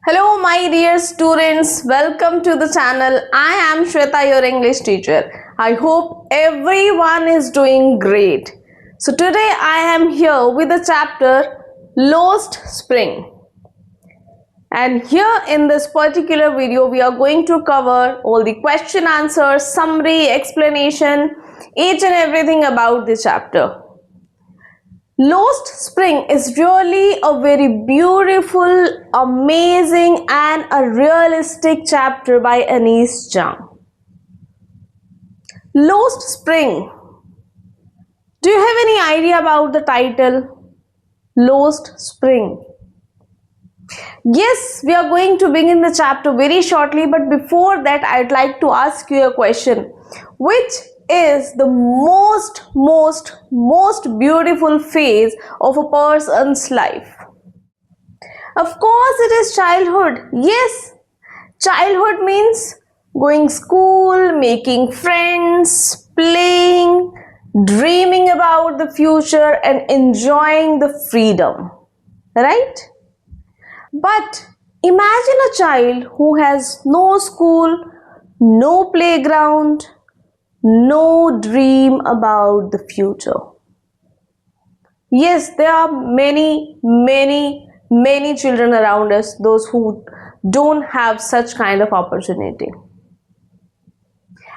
Hello my dear students, welcome to the channel. I am Shweta, your English teacher. I hope everyone is doing great. So today I am here with the chapter Lost Spring. And here in this particular video we are going to cover all the question answers, summary, explanation, each and everything about the chapter. Lost Spring is really a very beautiful, amazing and a realistic chapter by Anish Jung. Lost Spring. Do you have any idea about the title? Lost Spring. Yes, we are going to begin the chapter very shortly, but before that I'd like to ask you a question. Which is the most beautiful phase of a person's life? Of course it is childhood. Yes, childhood means going school, making friends, playing, dreaming about the future and enjoying the freedom, right? But imagine a child who has no school, no playground, no dream about the future. Yes, there are many children around us, those who don't have such kind of opportunity.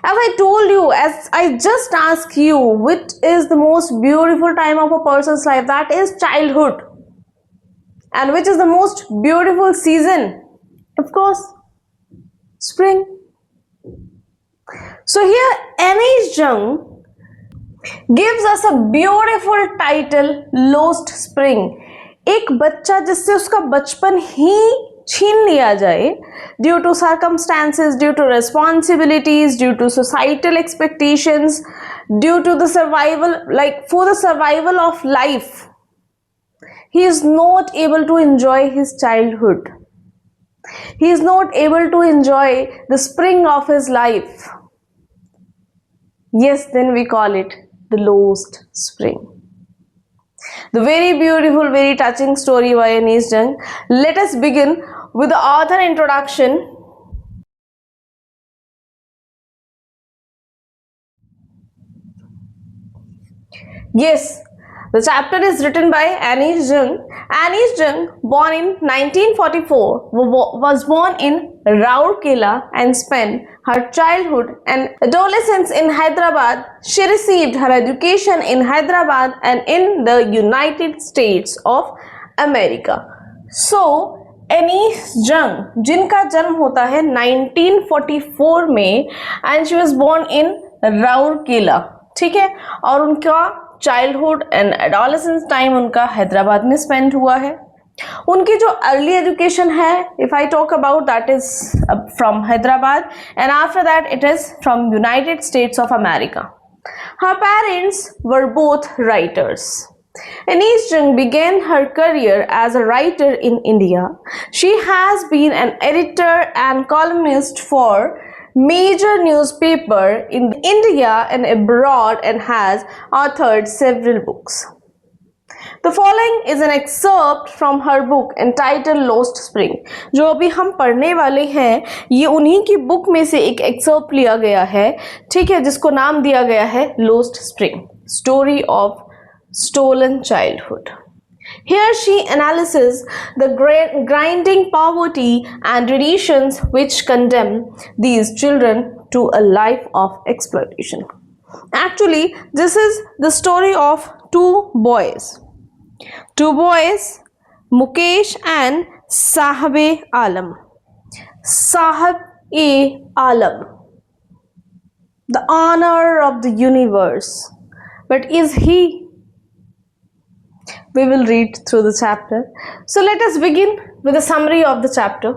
As I told you, as I just asked you, which is the most beautiful time of a person's life? That is childhood. And which is the most beautiful season? Of course, spring. So here Anish Jung gives us a beautiful title, Lost Spring. एक बच्चा जिससे उसका बचपन ही छीन लिया जाए due to circumstances, due to responsibilities, due to societal expectations, due to the survival, like for the survival of life, he is not able to enjoy his childhood. He is not able to enjoy the spring of his life. Yes, then we call it the Lost Spring. The very beautiful, very touching story by Anish Jung. Let us begin with the author introduction. Yes, the chapter is written by Anish Jung. Anish Jung, born in 1944, was born in Rourkela and spent her childhood and adolescence in Hyderabad. She received her education in Hyderabad and in the United States of America. So, Anish Jung, जिनका जन्म होता है 1944 में and she was born in Rourkela, ठीक है, और उनका childhood and adolescence time उनका हैदराबाद में स्पेंड हुआ है. उनकी जो अर्ली एजुकेशन है, if I talk about, that is from Hyderabad and after that it is from United states of America. Her parents were both writers. Anish Jung began her career as a writer in India. She has been an editor and columnist for major newspaper in India and abroad and has authored several books. The following is an excerpt from her book entitled Lost Spring. जो अभी हम पढ़ने वाले हैं ये उन्हीं की book में से एक एक्सर्प्ट लिया गया है, ठीक है, जिसको नाम दिया गया है Lost Spring, Story of Stolen Childhood. Here she analyses the grinding poverty and traditions which condemn these children to a life of exploitation. Actually, this is the story of two boys, Mukesh and Sahab-e-Alam. Sahab-e-Alam, the honor of the universe. But is he? We will read through the chapter. So let us begin with a summary of the chapter.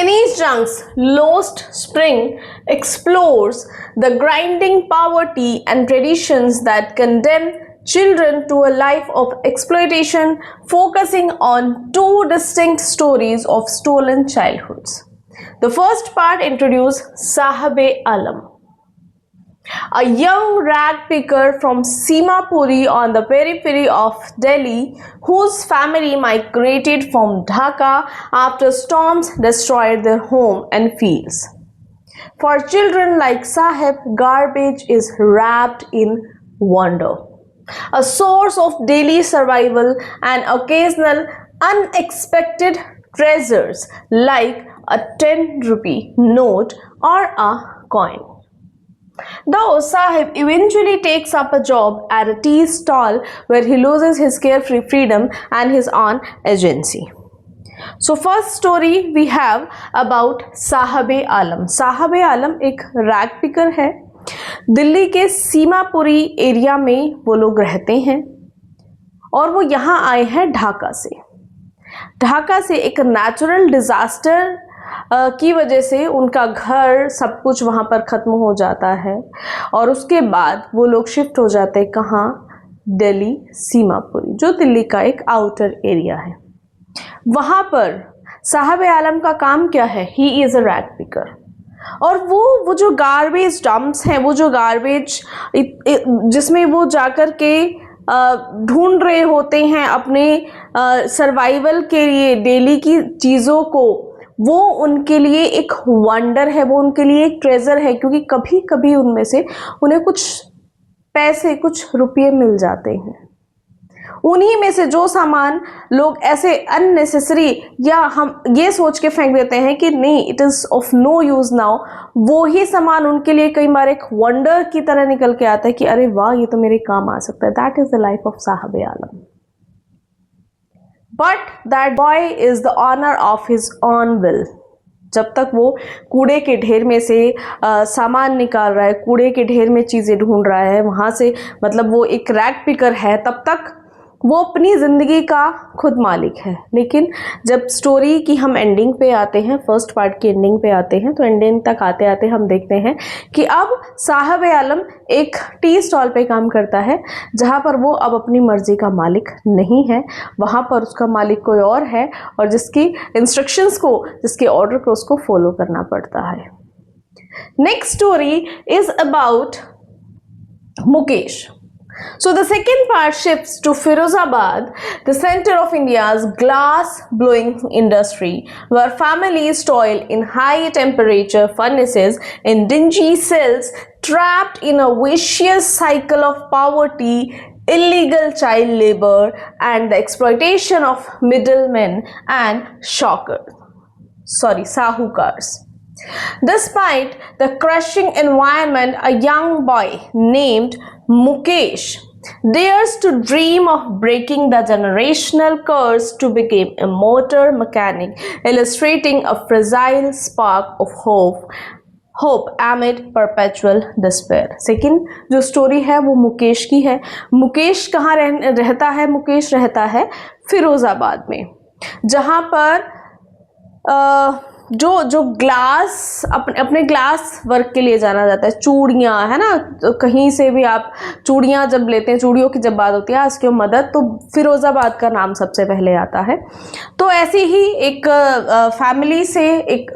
Anish Jung's Lost Spring explores the grinding poverty and traditions that condemn children to a life of exploitation, focusing on two distinct stories of stolen childhoods. The first part introduces Sahab-e-Alam. A young rag picker from Simapuri on the periphery of Delhi, whose family migrated from Dhaka after storms destroyed their home and fields. For children like Sahib, garbage is wrapped in wonder, a source of daily survival and occasional unexpected treasures like a 10 rupee note or a coin. Though Sahib eventually takes up a job at a tea stall where he loses his carefree freedom and his own agency. So first story we have about साहब आलम. साहब आलम एक rag picker है. दिल्ली के Seemapuri area में वो लोग रहते हैं और वो यहाँ आए हैं ढाका से. ढाका से एक नेचुरल डिजास्टर की वजह से उनका घर सब कुछ वहाँ पर ख़त्म हो जाता है और उसके बाद वो लोग शिफ्ट हो जाते हैं कहाँ? दिल्ली सीमापुरी, जो दिल्ली का एक आउटर एरिया है. वहाँ पर साहब आलम का काम क्या है? He is a rag picker. और वो जो गार्बेज डंप्स हैं, वो जो गार्बेज जिसमें वो जाकर के ढूंढ रहे होते हैं अपने सर्वाइवल के लिए डेली की चीज़ों को, वो उनके लिए एक वंडर है, वो उनके लिए एक ट्रेजर है, क्योंकि कभी कभी उनमें से उन्हें कुछ पैसे, कुछ रुपये मिल जाते हैं. उन्हीं में से जो सामान लोग ऐसे अननेसेसरी या हम ये सोच के फेंक देते हैं कि नहीं, it is of no use now, वो ही सामान उनके लिए कई बार एक वंडर की तरह निकल के आता है कि अरे वाह, ये तो मेरे काम आ सकता है. That is the life of साहब आलम. But that boy is the owner of his own will. जब तक वो कूड़े के ढेर में से सामान निकाल रहा है, कूड़े के ढेर में चीज़ें ढूंढ रहा है, वहाँ से मतलब वो एक रैग पिकर है, तब तक वो अपनी ज़िंदगी का खुद मालिक है. लेकिन जब स्टोरी की हम एंडिंग पे आते हैं, फर्स्ट पार्ट की एंडिंग पे आते हैं, तो एंडिंग तक आते आते हम देखते हैं कि अब साहब आलम एक टी स्टॉल पे काम करता है, जहाँ पर वो अब अपनी मर्जी का मालिक नहीं है. वहाँ पर उसका मालिक कोई और है और जिसकी इंस्ट्रक्शंस को, जिसके ऑर्डर को उसको फॉलो करना पड़ता है. Next story is about Mukesh. So the second part shifts to Firozabad, the center of India's glass blowing industry, where families toil in high temperature furnaces in dingy cells, trapped in a vicious cycle of poverty, illegal child labor, and the exploitation of middlemen and sahukars. Despite the crushing environment, a young boy named Mukesh dares to dream of breaking the generational curse to become a motor mechanic, illustrating a fragile spark of hope amid perpetual despair. Second जो story है वो मुकेश की है. मुकेश कहाँ रहता है? मुकेश रहता है फिरोजाबाद में, जहाँ पर जो ग्लास अपने ग्लास वर्क के लिए जाना जाता है. चूड़ियाँ है ना, तो कहीं से भी आप चूड़ियाँ जब लेते हैं, चूड़ियों की जब बात होती है, आज की मदद, तो फिरोज़ाबाद का नाम सबसे पहले आता है. तो ऐसे ही एक फैमिली से एक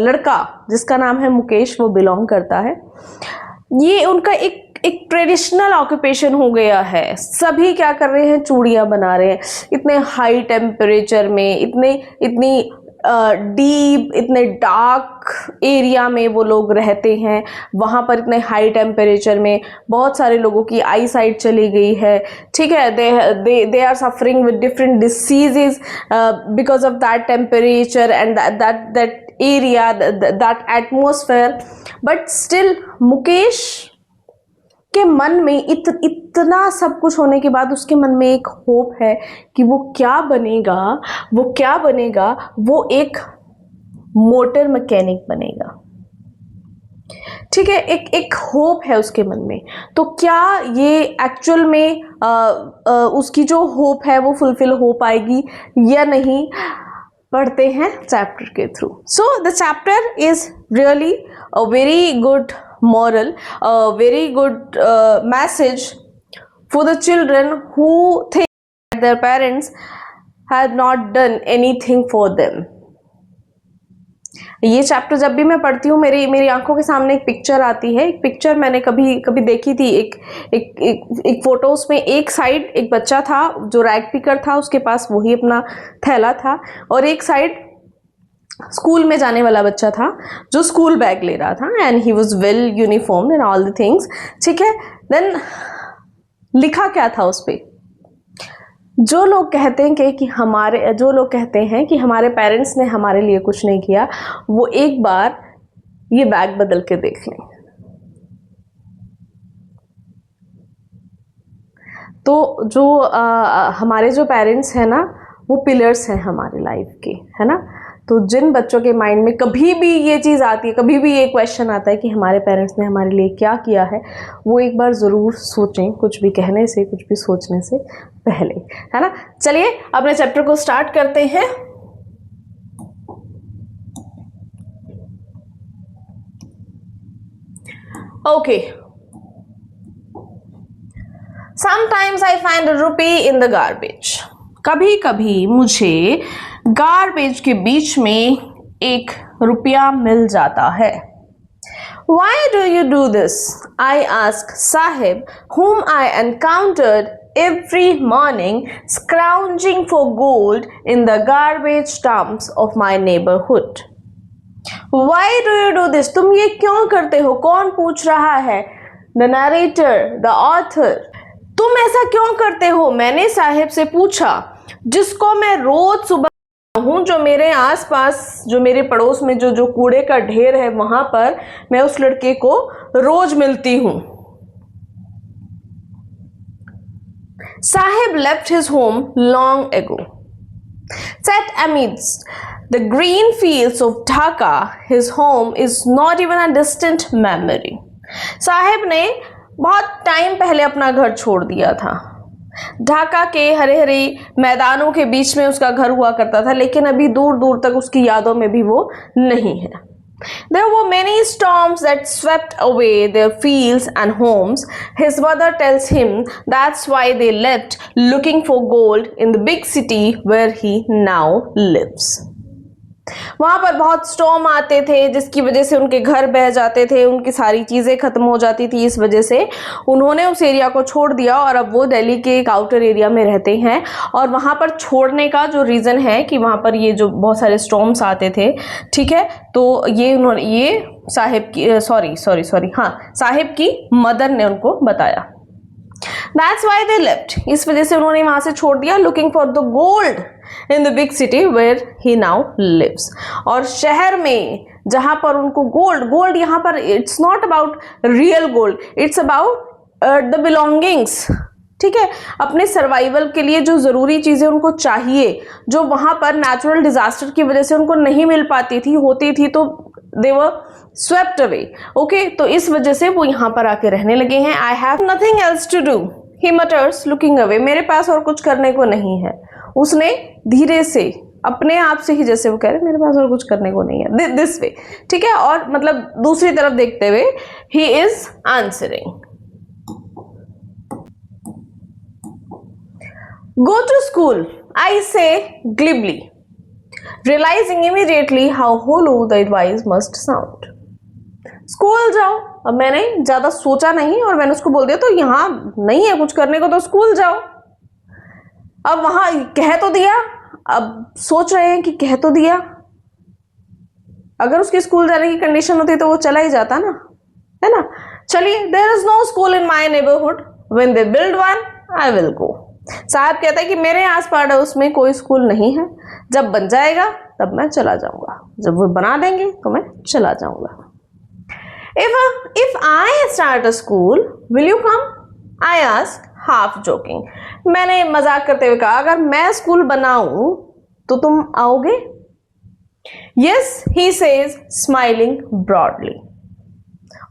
लड़का जिसका नाम है मुकेश, वो बिलोंग करता है. ये उनका एक ट्रेडिशनल ऑक्यूपेशन हो गया है. सभी क्या कर रहे हैं? चूड़ियाँ बना रहे हैं. इतने हाई टेम्परेचर में, इतनी डीप, इतने डार्क एरिया में वो लोग रहते हैं. वहाँ पर इतने हाई टेम्परेचर में बहुत सारे लोगों की आई साइट चली गई है. ठीक है, they are suffering with different diseases because of that temperature and that area, that atmosphere. But still Mukesh के मन में इतना सब कुछ होने के बाद उसके मन में एक होप है कि वो क्या बनेगा, वो एक मोटर मैकेनिक बनेगा. ठीक है, एक होप है उसके मन में. तो क्या ये एक्चुअल में उसकी जो होप है वो फुलफिल हो पाएगी या नहीं? पढ़ते हैं चैप्टर के through. So the chapter is really a very good moral, a very good message for the children who think that their parents have not done anything for them. ये चैप्टर जब भी मैं पढ़ती हूँ मेरी आंखों के सामने एक पिक्चर आती है। एक पिक्चर मैंने कभी कभी देखी थी, एक फोटो, उसमें एक साइड एक बच्चा था जो रैग पिकर था, उसके पास वही अपना थैला था, और एक साइड स्कूल में जाने वाला बच्चा था जो स्कूल बैग ले रहा था, and he was well uniform and all the things. ठीक है, देन लिखा क्या था उस पे? जो लोग कहते हैं कि हमारे पेरेंट्स ने हमारे लिए कुछ नहीं किया, वो एक बार ये बैग बदल के देख लें। तो जो हमारे जो पेरेंट्स हैं ना, वो पिलर्स हैं हमारी लाइफ के, है ना। तो जिन बच्चों के माइंड में कभी भी ये चीज़ आती है, कभी भी ये क्वेश्चन आता है कि हमारे पेरेंट्स ने हमारे लिए क्या किया है, वो एक बार ज़रूर सोचें, कुछ भी कहने से, कुछ भी सोचने से पहले, है ना। चलिए अपने चैप्टर को स्टार्ट करते हैं। Okay, sometimes I find a rupee in the garbage. कभी कभी मुझे गार्बेज के बीच में एक रुपया मिल जाता है। Why do you do this? I ask Sahib, whom I encountered every morning scrounging for gold in the garbage dumps of my neighborhood. Why do you do this? तुम ये क्यों करते हो? कौन पूछ रहा है? The narrator, the author. तुम ऐसा क्यों करते हो? मैंने साहिब से पूछा, जिसको मैं रोज सुबह हूँ, जो मेरे आसपास, जो मेरे पड़ोस में जो कूड़े का ढेर है, वहां पर मैं उस लड़के को रोज मिलती हूँ। Sahib left his home long ago. Set amidst the green fields of Dhaka, his home is not even a distant memory. Sahib ने बहुत टाइम पहले अपना घर छोड़ दिया था। ढाका के हरे हरे मैदानों के बीच में उसका घर हुआ करता था, लेकिन अभी दूर दूर तक उसकी यादों में भी वो नहीं है। There were many storms that swept away their fields and homes. His mother tells him that's why they left looking for gold in the big city where he now lives. वहां पर बहुत स्टॉर्म आते थे, जिसकी वजह से उनके घर बह जाते थे, उनकी सारी चीज़ें ख़त्म हो जाती थी। इस वजह से उन्होंने उस एरिया को छोड़ दिया और अब वो दिल्ली के एक आउटर एरिया में रहते हैं। और वहाँ पर छोड़ने का जो रीज़न है कि वहाँ पर ये जो बहुत सारे स्टॉर्म्स आते थे, ठीक है, तो ये साहिब की साहिब की मदर ने उनको बताया। That's why they left. इस वजह से उन्होंने वहां से छोड़ दिया, looking for the gold in the big city where he now lives. और शहर में जहां पर उनको गोल्ड यहाँ पर it's not about real gold, it's about the belongings. ठीक है, अपने सर्वाइवल के लिए जो ज़रूरी चीज़ें उनको चाहिए, जो वहाँ पर नेचुरल डिजास्टर की वजह से उनको नहीं मिल पाती थी, होती थी, तो they were swept away. Okay, तो इस वजह से वो यहाँ पर आके रहने लगे हैं। I have nothing else to do, he mutters looking away. मेरे पास और कुछ करने को नहीं है। उसने धीरे से अपने आप से ही, जैसे वो कह रहे मेरे पास और कुछ करने को नहीं है, दिस वे, ठीक है, और मतलब दूसरी तरफ देखते हुए he is answering. Go to school, I say glibly, realizing immediately how hollow the advice must sound. School जाओ। अब मैंने ज़्यादा सोचा नहीं और मैंने उसको बोल दिया, तो यहाँ नहीं है कुछ करने को, तो स्कूल जाओ। अब वहाँ कह तो दिया, अब सोच रहे हैं कि कह तो दिया, अगर उसकी स्कूल जाने की कंडीशन होती तो वो चला ही जाता ना, है ना। चलिए, there is no school in my neighbourhood, when they build one I will go. साहब कहता है कि मेरे आस पड़ोस में कोई स्कूल नहीं है, जब बन जाएगा तब मैं चला जाऊंगा, जब वो बना देंगे तो मैं चला जाऊंगा। If I start a school, will you come? I ask, half joking. मैंने मजाक करते हुए कहा, अगर मैं स्कूल बनाऊं तो तुम आओगे? Yes, he says, smiling broadly.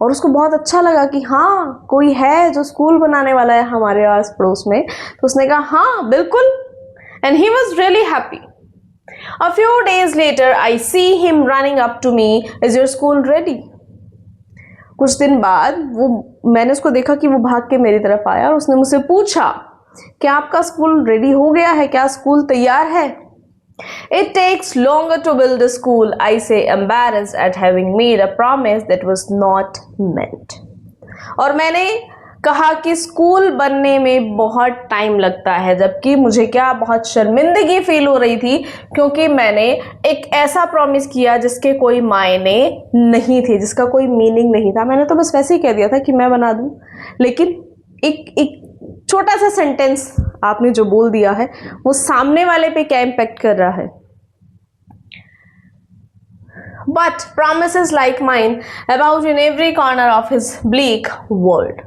और उसको बहुत अच्छा लगा कि हाँ, कोई है जो स्कूल बनाने वाला है हमारे आस पड़ोस में, तो उसने कहा हाँ बिल्कुल, and he was really happy. A few days later, I see him running up to me, is your school ready? कुछ दिन बाद मैंने उसको देखा कि वो भाग के मेरी तरफ आया और उसने मुझसे पूछा, क्या आपका स्कूल रेडी हो गया है, क्या स्कूल तैयार है? It takes longer to build a school, I say, embarrassed at having made a promise that was not meant. और मैंने कहा कि स्कूल बनने में बहुत टाइम लगता है, जबकि मुझे क्या बहुत शर्मिंदगी फील हो रही थी क्योंकि मैंने एक ऐसा प्रॉमिस किया जिसके कोई मायने नहीं थे, जिसका कोई मीनिंग नहीं था। मैंने तो बस वैसे ही कह दिया था कि मैं बना दूं, लेकिन एक छोटा सा सेंटेंस आपने जो बोल दिया है वो सामने वाले पे क्या इम्पैक्ट कर रहा है। But promises like mine about in every corner of his bleak world.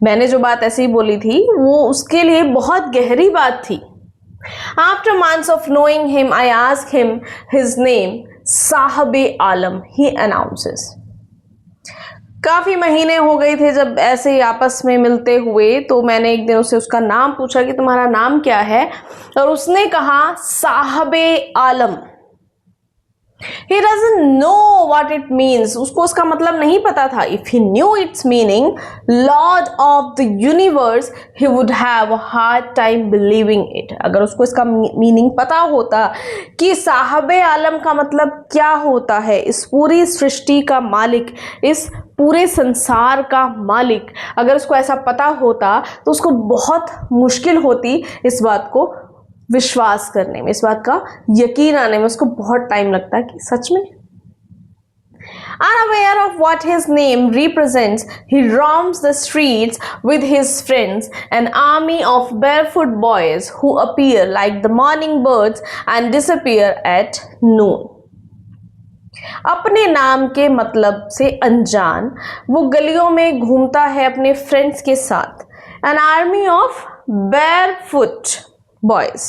मैंने जो बात ऐसे ही बोली थी वो उसके लिए बहुत गहरी बात थी। After months of knowing him, I asked him his name, साहबे Alam, he announces. काफ़ी महीने हो गए थे जब ऐसे ही आपस में मिलते हुए, तो मैंने एक दिन उससे उसका नाम पूछा कि तुम्हारा नाम क्या है, और उसने कहा साहबे आलम। He doesn't know what it means. उसको उसका मतलब नहीं पता था. If he knew its meaning, Lord of the universe, he would have a hard time believing it. अगर उसको इसका मीनिंग पता होता कि साहबे आलम का मतलब क्या होता है, इस पूरी सृष्टि का मालिक, इस पूरे संसार का मालिक, अगर उसको ऐसा पता होता तो उसको बहुत मुश्किल होती इस बात को विश्वास करने में, इस बात का यकीन आने में उसको बहुत टाइम लगता है कि सच में। Unaware of what his name represents, he roams the streets with his friends, an army of barefoot boys who appear like the morning birds and disappear at noon. अपने नाम के मतलब से अनजान वो गलियों में घूमता है अपने फ्रेंड्स के साथ, an army of barefoot boys,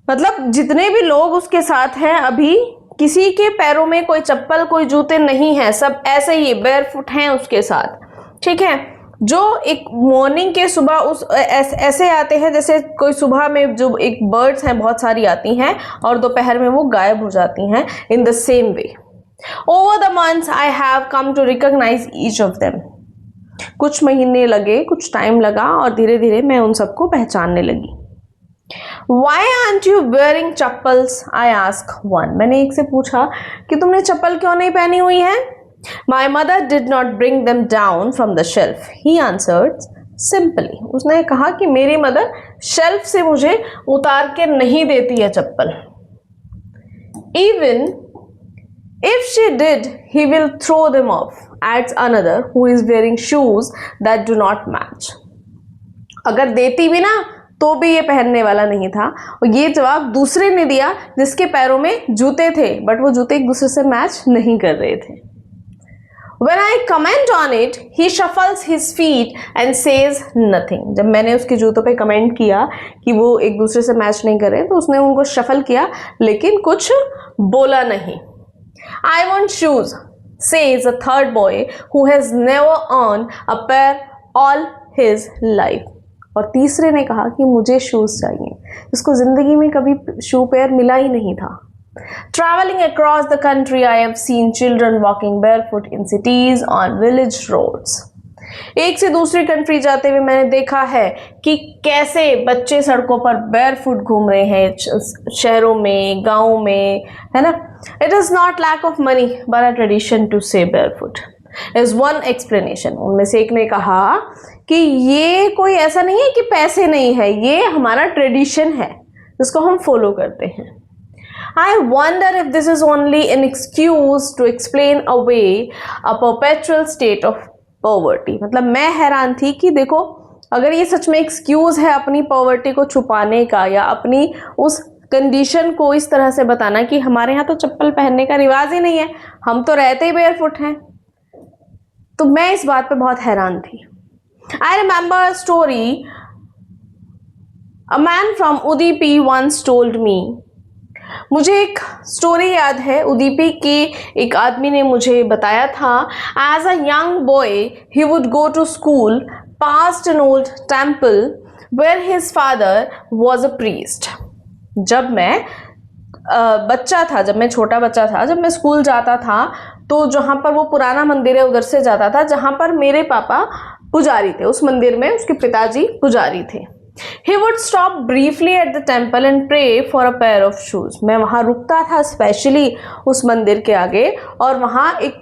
मतलब जितने भी लोग उसके साथ हैं अभी किसी के पैरों में कोई चप्पल कोई जूते नहीं है, सब ऐसे ही बेयरफुट हैं उसके साथ, ठीक है। जो एक मॉर्निंग के सुबह उस ऐसे आते हैं जैसे कोई सुबह में जो एक बर्ड्स हैं बहुत सारी आती हैं और दोपहर में वो गायब हो जाती हैं, in the same way. Over the months I have come to recognise each of them. कुछ महीने लगे, कुछ टाइम लगा और धीरे धीरे मैं उन सबको पहचानने लगी। Why aren't you wearing chappals? I ask one. मैंने एक से पूछा कि तुमने चप्पल क्यों नहीं पहनी हुई है? My mother did not bring them down from the shelf. He answered simply. उसने कहा कि मेरी मदर शेल्फ से मुझे उतार के नहीं देती है चप्पल। Even if she did, he will throw them off. Adds another who is wearing shoes that do not match. अगर देती भी ना तो भी ये पहनने वाला नहीं था। और ये जवाब दूसरे ने दिया जिसके पैरों में जूते थे बट वो जूते एक दूसरे से मैच नहीं कर रहे थे। When I comment on it, he shuffles his feet and says nothing. जब मैंने उसके जूतों पे कमेंट किया कि वो एक दूसरे से मैच नहीं कर रहे तो उसने उनको शफल किया लेकिन कुछ बोला नहीं। I want shoes, says a third boy who has never owned a pair all his life. और तीसरे ने कहा कि मुझे शूज चाहिए, जिसको जिंदगी में कभी शू पेयर मिला ही नहीं था। Traveling across the country, I have seen children walking barefoot in cities on village roads. एक से दूसरी कंट्री जाते हुए मैंने देखा है कि कैसे बच्चे सड़कों पर बेयरफुट घूम रहे हैं, शहरों में, गाँव में, है ना। It is not lack of money, but a tradition to say barefoot is one explanation. उनमें से एक ने कहा कि ये कोई ऐसा नहीं है कि पैसे नहीं है, ये हमारा ट्रेडिशन है जिसको हम फॉलो करते हैं। I wonder if this is only an excuse to explain away a perpetual state of poverty. मतलब मैं हैरान थी कि देखो अगर ये सच में एक्सक्यूज है अपनी पॉवर्टी को छुपाने का या अपनी उस कंडीशन को इस तरह से बताना कि हमारे यहाँ तो चप्पल पहनने का रिवाज ही नहीं है, हम तो रहते ही बेयरफुट हैं, तो मैं इस बात पे बहुत हैरान थी। I remember a story a man from Udupi once told me. मुझे एक स्टोरी याद है, उदीपी के एक आदमी ने मुझे बताया था। As a young boy, he would go to school past an old temple where his father was a priest. जब मैं बच्चा था, जब मैं छोटा बच्चा था, जब मैं स्कूल जाता था तो जहाँ पर वो पुराना मंदिर है उधर से जाता था जहाँ पर मेरे पापा पुजारी थे। उस मंदिर में उसके पिताजी पुजारी थे। He would stop briefly at the temple and pray for a pair of shoes. मैं वहाँ रुकता था स्पेशली उस मंदिर के आगे, और वहाँ एक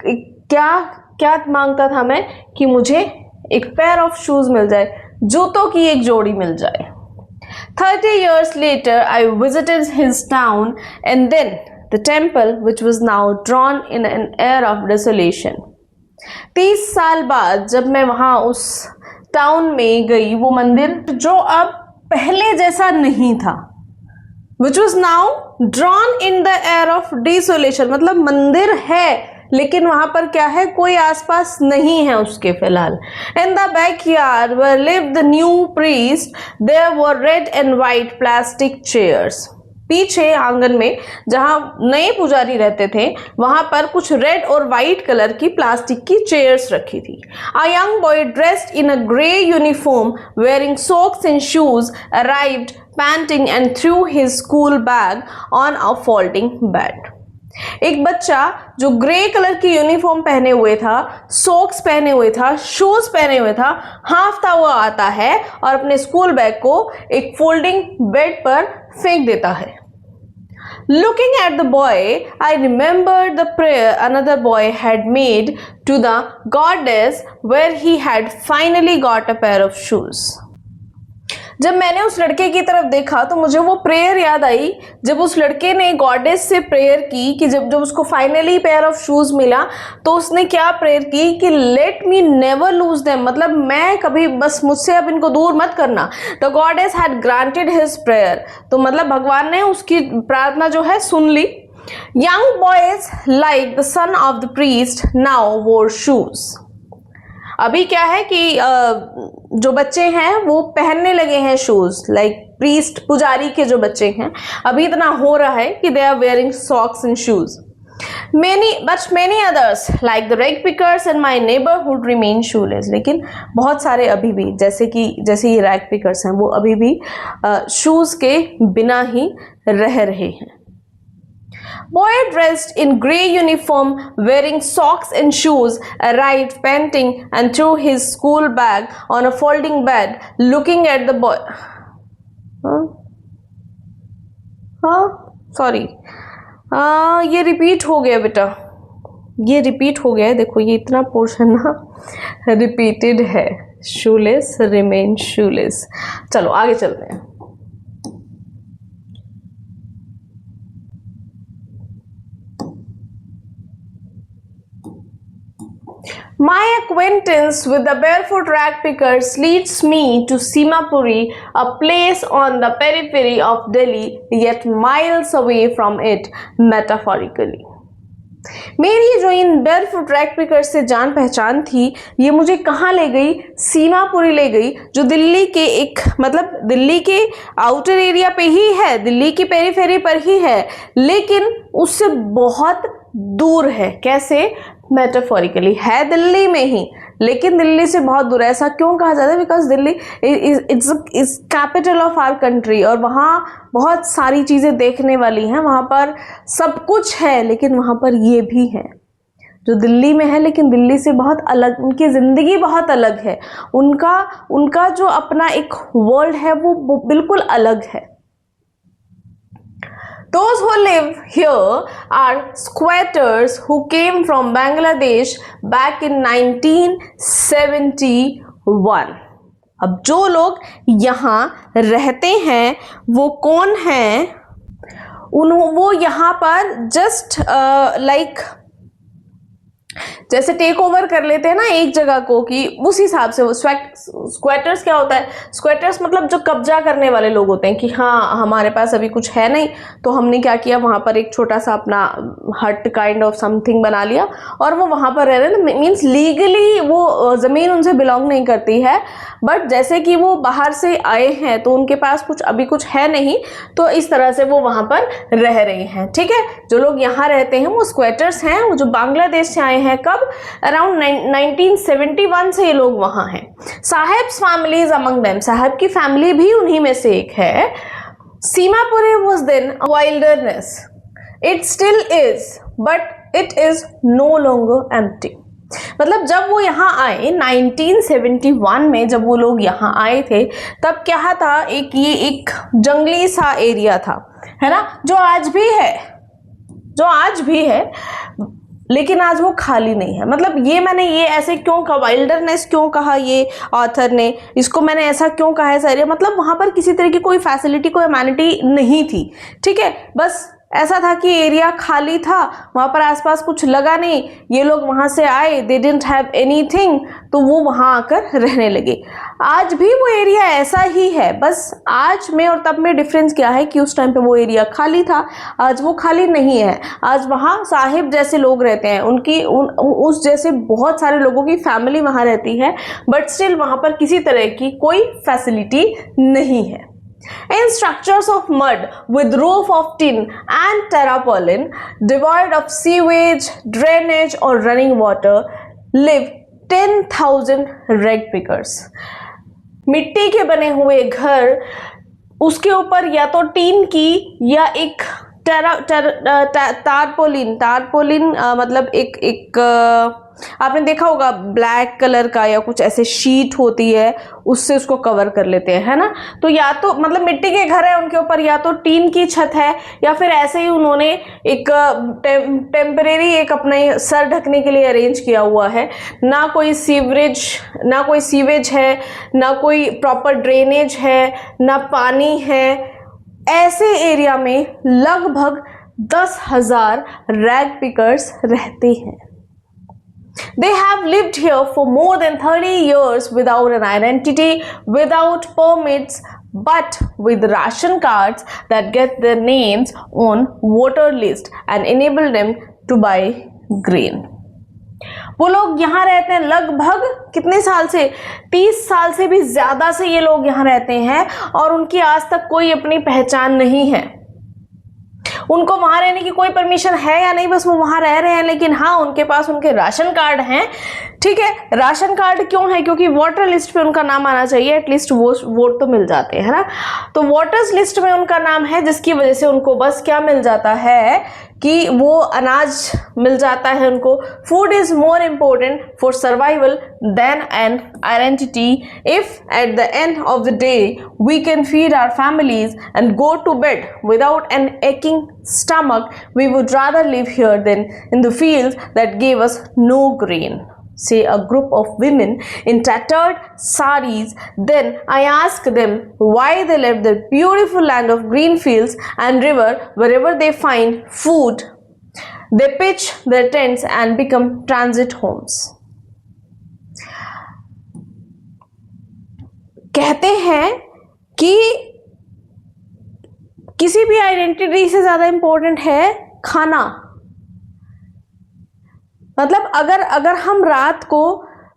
क्या मांगता था मैं कि मुझे एक पेयर ऑफ शूज मिल जाए, जूतों की एक जोड़ी मिल जाए. 30 years later, I visited his town and then the temple, which was now drawn in an air of desolation. 30 साल बाद जब मैं वहाँ उस टाउन में गई, वो मंदिर जो अब पहले जैसा नहीं था, which was now drawn in the air of desolation, मतलब मंदिर है लेकिन वहां पर क्या है, कोई आसपास नहीं है उसके फिलहाल. In the backyard where lived the new priest, there were red and white plastic chairs. पीछे आंगन में जहां नए पुजारी रहते थे, वहां पर कुछ रेड और वाइट कलर की प्लास्टिक की चेयर्स रखी थी. A young boy dressed in a grey uniform, wearing socks and shoes, arrived panting and threw his school bag on a folding bed. एक बच्चा जो ग्रे कलर की यूनिफॉर्म पहने हुए था, सॉक्स पहने हुए था, शूज पहने हुए था, हाफता हुआ आता है और अपने स्कूल बैग को एक फोल्डिंग बेड पर फेंक देता है. Looking at the boy, I remembered the prayer another boy had made to the goddess where he had finally got a pair of shoes. जब मैंने उस लड़के की तरफ देखा तो मुझे वो प्रेयर याद आई, जब उस लड़के ने गॉडेस से प्रेयर की कि जब उसको फाइनली पेयर ऑफ शूज मिला तो उसने क्या प्रेयर की कि let me never lose them, मतलब मैं कभी, बस मुझसे अब इनको दूर मत करना. The goddess had granted his prayer, तो मतलब भगवान ने उसकी प्रार्थना जो है सुन ली. Young boys like the son of the priest now wore shoes. अभी क्या है कि जो बच्चे हैं वो पहनने लगे हैं शूज, लाइक प्रीस्ट पुजारी के जो बच्चे हैं, अभी इतना हो रहा है कि they are wearing socks and shoes. many others like the rag pickers in my neighborhood remain shoeless. लेकिन बहुत सारे अभी भी, जैसे ये रैग पिकर्स हैं, वो अभी भी शूज के बिना ही रह रहे हैं. Boy dressed in grey uniform, wearing socks and shoes, arrived panting and threw his school bag on a folding bed. Looking at the boy, sorry, ये रिपीट हो गया बेटा, ये रिपीट हो गया है. देखो ये इतना पोर्शन ना रिपीटेड है. shoeless remain shoeless. चलो आगे चलते हैं. My acquaintance with the barefoot rag pickers leads me to Simapuri, a place on the periphery of Delhi, yet miles away from it, metaphorically. मेरी जो इन barefoot rag pickers से जान पहचान थी, ये मुझे कहाँ ले गई, सीमापुरी ले गई, जो दिल्ली के एक, मतलब दिल्ली के आउटर एरिया पे ही है, दिल्ली की पेरीफेरी पर ही है, लेकिन उससे बहुत दूर है. कैसे? मेटाफोरिकली है दिल्ली में ही, लेकिन दिल्ली से बहुत दूर है. ऐसा क्यों कहा जाता है? Because Delhi is capital of our country, और वहाँ बहुत सारी चीज़ें देखने वाली हैं, वहाँ पर सब कुछ है, लेकिन वहाँ पर ये भी है जो दिल्ली में है, लेकिन दिल्ली से बहुत अलग, उनकी ज़िंदगी बहुत अलग है, उनका जो अपना एक वर्ल्ड है वो बिल्कुल अलग है. Those who live here are squatters who came from Bangladesh back in 1971. अब जो लोग यहाँ रहते हैं वो कौन हैं? वो यहाँ पर जस्ट लाइक जैसे टेक ओवर कर लेते हैं ना एक जगह को, कि उस हिसाब से वो स्क्वेटर्स क्या होता है? स्क्वेटर्स मतलब जो कब्जा करने वाले लोग होते हैं कि हाँ हमारे पास अभी कुछ है नहीं, तो हमने क्या किया, वहाँ पर एक छोटा सा अपना हट काइंड ऑफ समथिंग बना लिया और वो वहाँ पर रह रहे हैं. मीन्स लीगली वो ज़मीन उनसे बिलोंग नहीं करती है, बट जैसे कि वो बाहर से आए हैं तो उनके पास अभी कुछ है नहीं, तो इस तरह से वो वहाँ पर रह रहे हैं. ठीक है, जो लोग यहाँ रहते हैं वो स्क्वेटर्स हैं, वो जो बांग्लादेश से आए हैं. कब? अराउंड 1971 से ये लोग वहाँ हैं. साहेब्स फैमिलीज अमंग देम, साहब की फैमिली भी उन्हीं में से एक है. Seemapuri was then a wilderness. It still is, but it is no longer empty. मतलब जब वो यहाँ आए 1971 में, जब वो लोग यहाँ आए थे, तब क्या था, ये एक जंगली सा एरिया था, है ना, जो आज भी है, लेकिन आज वो खाली नहीं है। मतलब ये मैंने ये ऐसे क्यों कहा, वाइल्डरनेस क्यों कहा ये ऑथर ने, इसको मैंने ऐसा क्यों कहा है सारे, मतलब वहां पर किसी तरह की कोई फैसिलिटी, कोई अमेनिटी नहीं थी, ठीक है, बस ऐसा था कि एरिया खाली था, वहां पर आसपास कुछ लगा नहीं, ये लोग वहां से आए, दे डिडंट हैव एनीथिंग, तो वो वहां आकर रहने लगे। आज भी वो एरिया ऐसा ही है, बस आज में और तब में डिफरेंस क्या है कि उस टाइम पे वो एरिया खाली था, आज वो खाली नहीं है। आज वहाँ साहिब जैसे लोग रहते हैं, उस जैसे बहुत सारे लोगों की फैमिली वहाँ रहती है, बट स्टिल वहाँ पर किसी तरह की कोई फैसिलिटी नहीं है। In structures of mud with roof of tin and tarpaulin, devoid of sewage, drainage or running water, live 10,000 rag pickers. मिट्टी के बने हुए घर, उसके ऊपर या तो टीन की या एक टारपोलिन मतलब एक आपने देखा होगा ब्लैक कलर का या कुछ ऐसे शीट होती है, उससे उसको कवर कर लेते हैं, है ना। तो या तो मतलब मिट्टी के घर है, उनके ऊपर या तो टीन की छत है, या फिर ऐसे ही उन्होंने एक टेम्परेरी एक अपने सर ढकने के लिए अरेंज किया हुआ है। ना कोई सीवेज है, ना कोई प्रॉपर ड्रेनेज है, ना पानी है। ऐसे एरिया में लगभग 10,000 रैग पिकर्स रहते हैं। They have lived here for more than 30 years without an identity, without permits, but with ration cards that get their names on voter list and enable them to buy grain. वो लोग यहाँ रहते हैं लगभग कितने साल से, 30 साल से भी ज्यादा से ये लोग यहाँ रहते हैं, और उनकी आज तक कोई अपनी पहचान नहीं है। उनको वहां रहने की कोई परमिशन है या नहीं, बस वो वहां रह रहे हैं, लेकिन हाँ उनके पास उनके राशन कार्ड हैं, ठीक है। राशन कार्ड क्यों है, क्योंकि वोटर लिस्ट पे उनका नाम आना चाहिए, एटलीस्ट वो वोट तो मिल जाते हैं, है ना। तो वोटर्स लिस्ट में उनका नाम है, जिसकी वजह से उनको बस क्या मिल जाता है कि वो अनाज मिल जाता है उनको। Food is more important for survival than an identity. If at the end of the day we can feed our families and go to bed without an aching stomach, we would rather live here than in the fields that gave us no grain, say a group of women in tattered saris. Then I asked them why they left the beautiful land of green fields and river. Wherever they find food, they pitch their tents and become transit homes. कहते हैं कि किसी भी identity से ज्यादा important है खाना। मतलब अगर हम रात को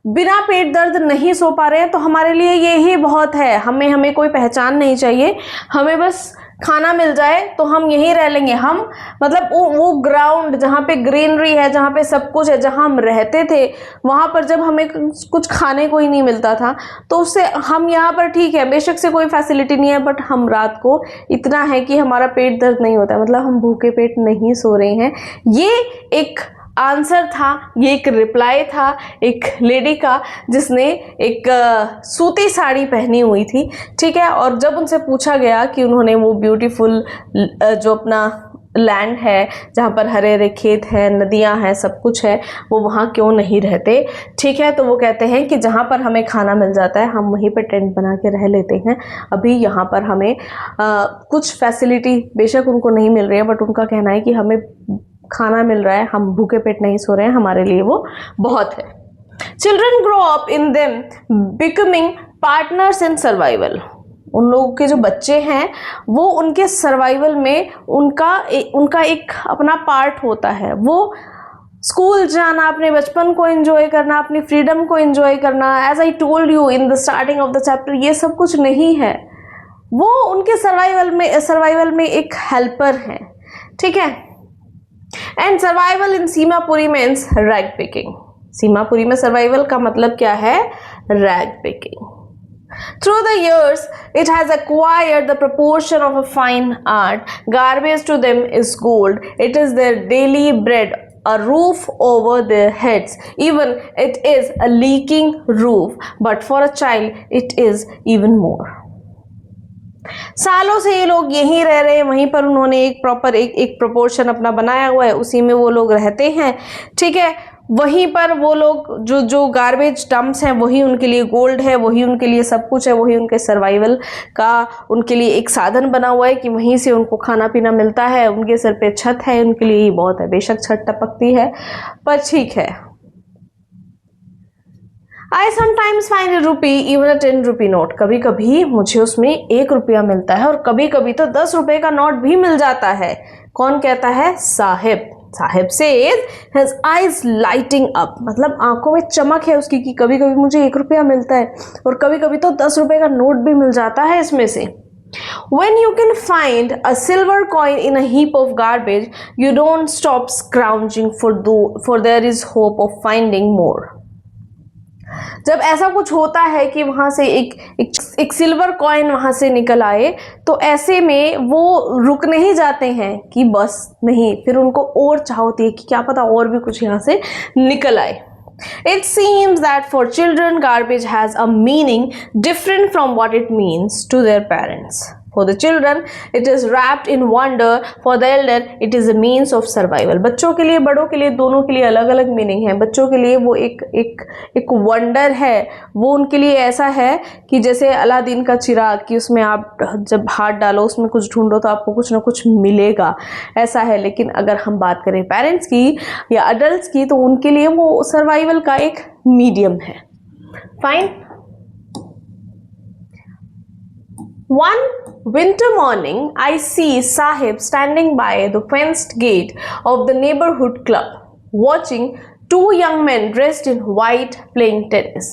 बिना पेट दर्द नहीं सो पा रहे हैं, तो हमारे लिए ये ही बहुत है। हमें कोई पहचान नहीं चाहिए, हमें बस खाना मिल जाए तो हम यहीं रह लेंगे। हम मतलब वो ग्राउंड जहाँ पे ग्रीनरी है, जहाँ पे सब कुछ है, जहाँ हम रहते थे, वहाँ पर जब हमें कुछ खाने को ही नहीं मिलता था, तो उससे हम यहाँ पर ठीक है, बेशक से कोई फैसिलिटी नहीं है, बट हम रात को इतना है कि हमारा पेट दर्द नहीं होता, मतलब हम भूखे पेट नहीं सो रहे हैं। ये एक आंसर था, ये एक रिप्लाई था एक लेडी का, जिसने एक सूती साड़ी पहनी हुई थी, ठीक है। और जब उनसे पूछा गया कि उन्होंने वो ब्यूटीफुल जो अपना लैंड है, जहाँ पर हरे हरे खेत हैं, नदियाँ हैं, सब कुछ है, वो वहाँ क्यों नहीं रहते, ठीक है। तो वो कहते हैं कि जहाँ पर हमें खाना मिल जाता है, हम वहीं पर टेंट बना के रह लेते हैं। अभी यहाँ पर हमें कुछ फैसिलिटी बेशक उनको नहीं मिल रही है, बट उनका कहना है कि हमें खाना मिल रहा है, हम भूखे पेट नहीं सो रहे हैं, हमारे लिए वो बहुत है। Children grow up in them becoming partners in survival. उन लोगों के जो बच्चे हैं, वो उनके सर्वाइवल में उनका एक अपना पार्ट होता है। वो स्कूल जाना, अपने बचपन को एंजॉय करना, अपनी फ्रीडम को एंजॉय करना, as I told you in the starting of the chapter, ये सब कुछ नहीं है। वो उनके सर्वाइवल में एक हेल्पर है, ठीक है। And survival in Seemapuri means rag picking. Seemapuri में सर्वाइवल का मतलब क्या है? Rag picking. Through the years, it has acquired the proportion of a fine art. Garbage to them is gold. It is their daily bread a roof over their heads. Even it is a leaking roof, but for a child it is even more. सालों से ये लोग यहीं रह रहे हैं, वहीं पर उन्होंने एक प्रॉपर एक प्रोपोर्शन अपना बनाया हुआ है, उसी में वो लोग रहते हैं, ठीक है। वहीं पर वो लोग जो गार्बेज डंप्स हैं वही उनके लिए गोल्ड है, वही उनके लिए सब कुछ है, वही उनके सर्वाइवल का उनके लिए एक साधन बना हुआ है कि वहीं से उनको खाना पीना मिलता है, उनके सर पे छत है, उनके लिए ही बहुत है। बेशक छत टपकती है पर ठीक है। I sometimes find a rupee, even a 10 rupee note. कभी कभी मुझे उसमें 1 रुपया मिलता है और कभी कभी तो 10 रुपए का नोट भी मिल जाता है। कौन कहता है? Sahib. Sahib says his eyes lighting up, मतलब आंखों में चमक है उसकी कि कभी कभी मुझे 1 रुपया मिलता है और कभी कभी तो 10 रुपए का नोट भी मिल जाता है इसमें से। When you can find a silver coin in a heap of garbage, you don't stop scrounging for there is hope of finding more. जब ऐसा कुछ होता है कि वहां से एक सिल्वर कॉइन वहां से निकल आए, तो ऐसे में वो रुक नहीं जाते हैं कि बस नहीं, फिर उनको और चाह होती है कि क्या पता और भी कुछ यहाँ से निकल आए। It seems that for children garbage has a meaning different from what it means to their parents. For the children it is wrapped in wonder, for the elder it is a means of survival. बच्चों के लिए, बड़ों के लिए, दोनों के लिए अलग अलग मीनिंग है। बच्चों के लिए वो एक वंडर है, वो उनके लिए ऐसा है कि जैसे अलादीन का चिराग, कि उसमें आप जब हाथ डालो उसमें कुछ ढूंढो तो आपको कुछ ना कुछ मिलेगा, ऐसा है। लेकिन अगर हम बात करें पेरेंट्स की या अडल्ट्स की, तो उनके लिए वो सर्वाइवल का एक मीडियम है। Fine. One winter morning, I see Sahib standing by the fenced gate of the neighborhood club, watching 2 young men dressed in white playing tennis.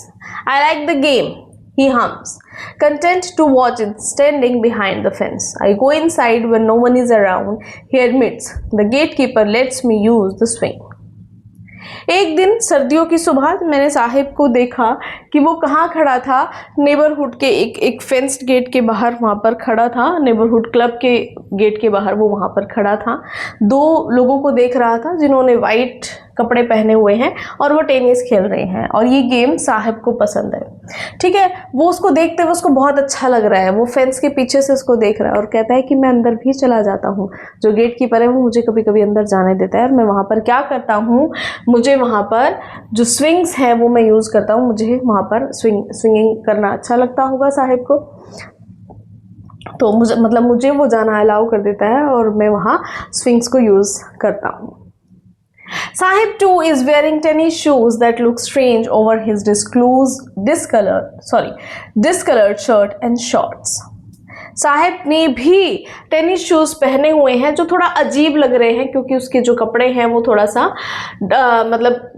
I like the game, he hums, content to watch it standing behind the fence. I go inside when no one is around. He admits, the gatekeeper lets me use the swing. एक दिन सर्दियों की सुबह मैंने साहिब को देखा कि वो कहाँ खड़ा था, नेबरहुड के एक फेंस्ड गेट के बाहर वहाँ पर खड़ा था, नेबरहुड क्लब के गेट के बाहर वो वहाँ पर खड़ा था। 2 लोगों को देख रहा था जिन्होंने वाइट कपड़े पहने हुए हैं और वो टेनिस खेल रहे हैं और ये गेम साहिब को पसंद है, ठीक है। वो उसको देखते हुए उसको बहुत अच्छा लग रहा है, वो फेंस के पीछे से उसको देख रहा है और कहता है कि मैं अंदर भी चला जाता हूँ। जो गेट कीपर है वो मुझे कभी कभी अंदर जाने देता है और मैं वहाँ पर क्या करता हूँ, मुझे वहाँ पर जो स्विंग्स हैं वो मैं यूज़ करता हूँ, मुझे वहाँ पर स्विंगिंग करना अच्छा लगता होगा साहिब को, तो मुझे वो जाना अलाउ कर देता है और मैं वहाँ स्विंग्स को यूज़ करता हूँ। Sahib too is wearing tennis shoes that look strange over his discolored shirt and shorts. Sahib ने भी टेनिस शूज पहने हुए हैं जो थोड़ा अजीब लग रहे हैं, क्योंकि उसके जो कपड़े हैं वो थोड़ा सा मतलब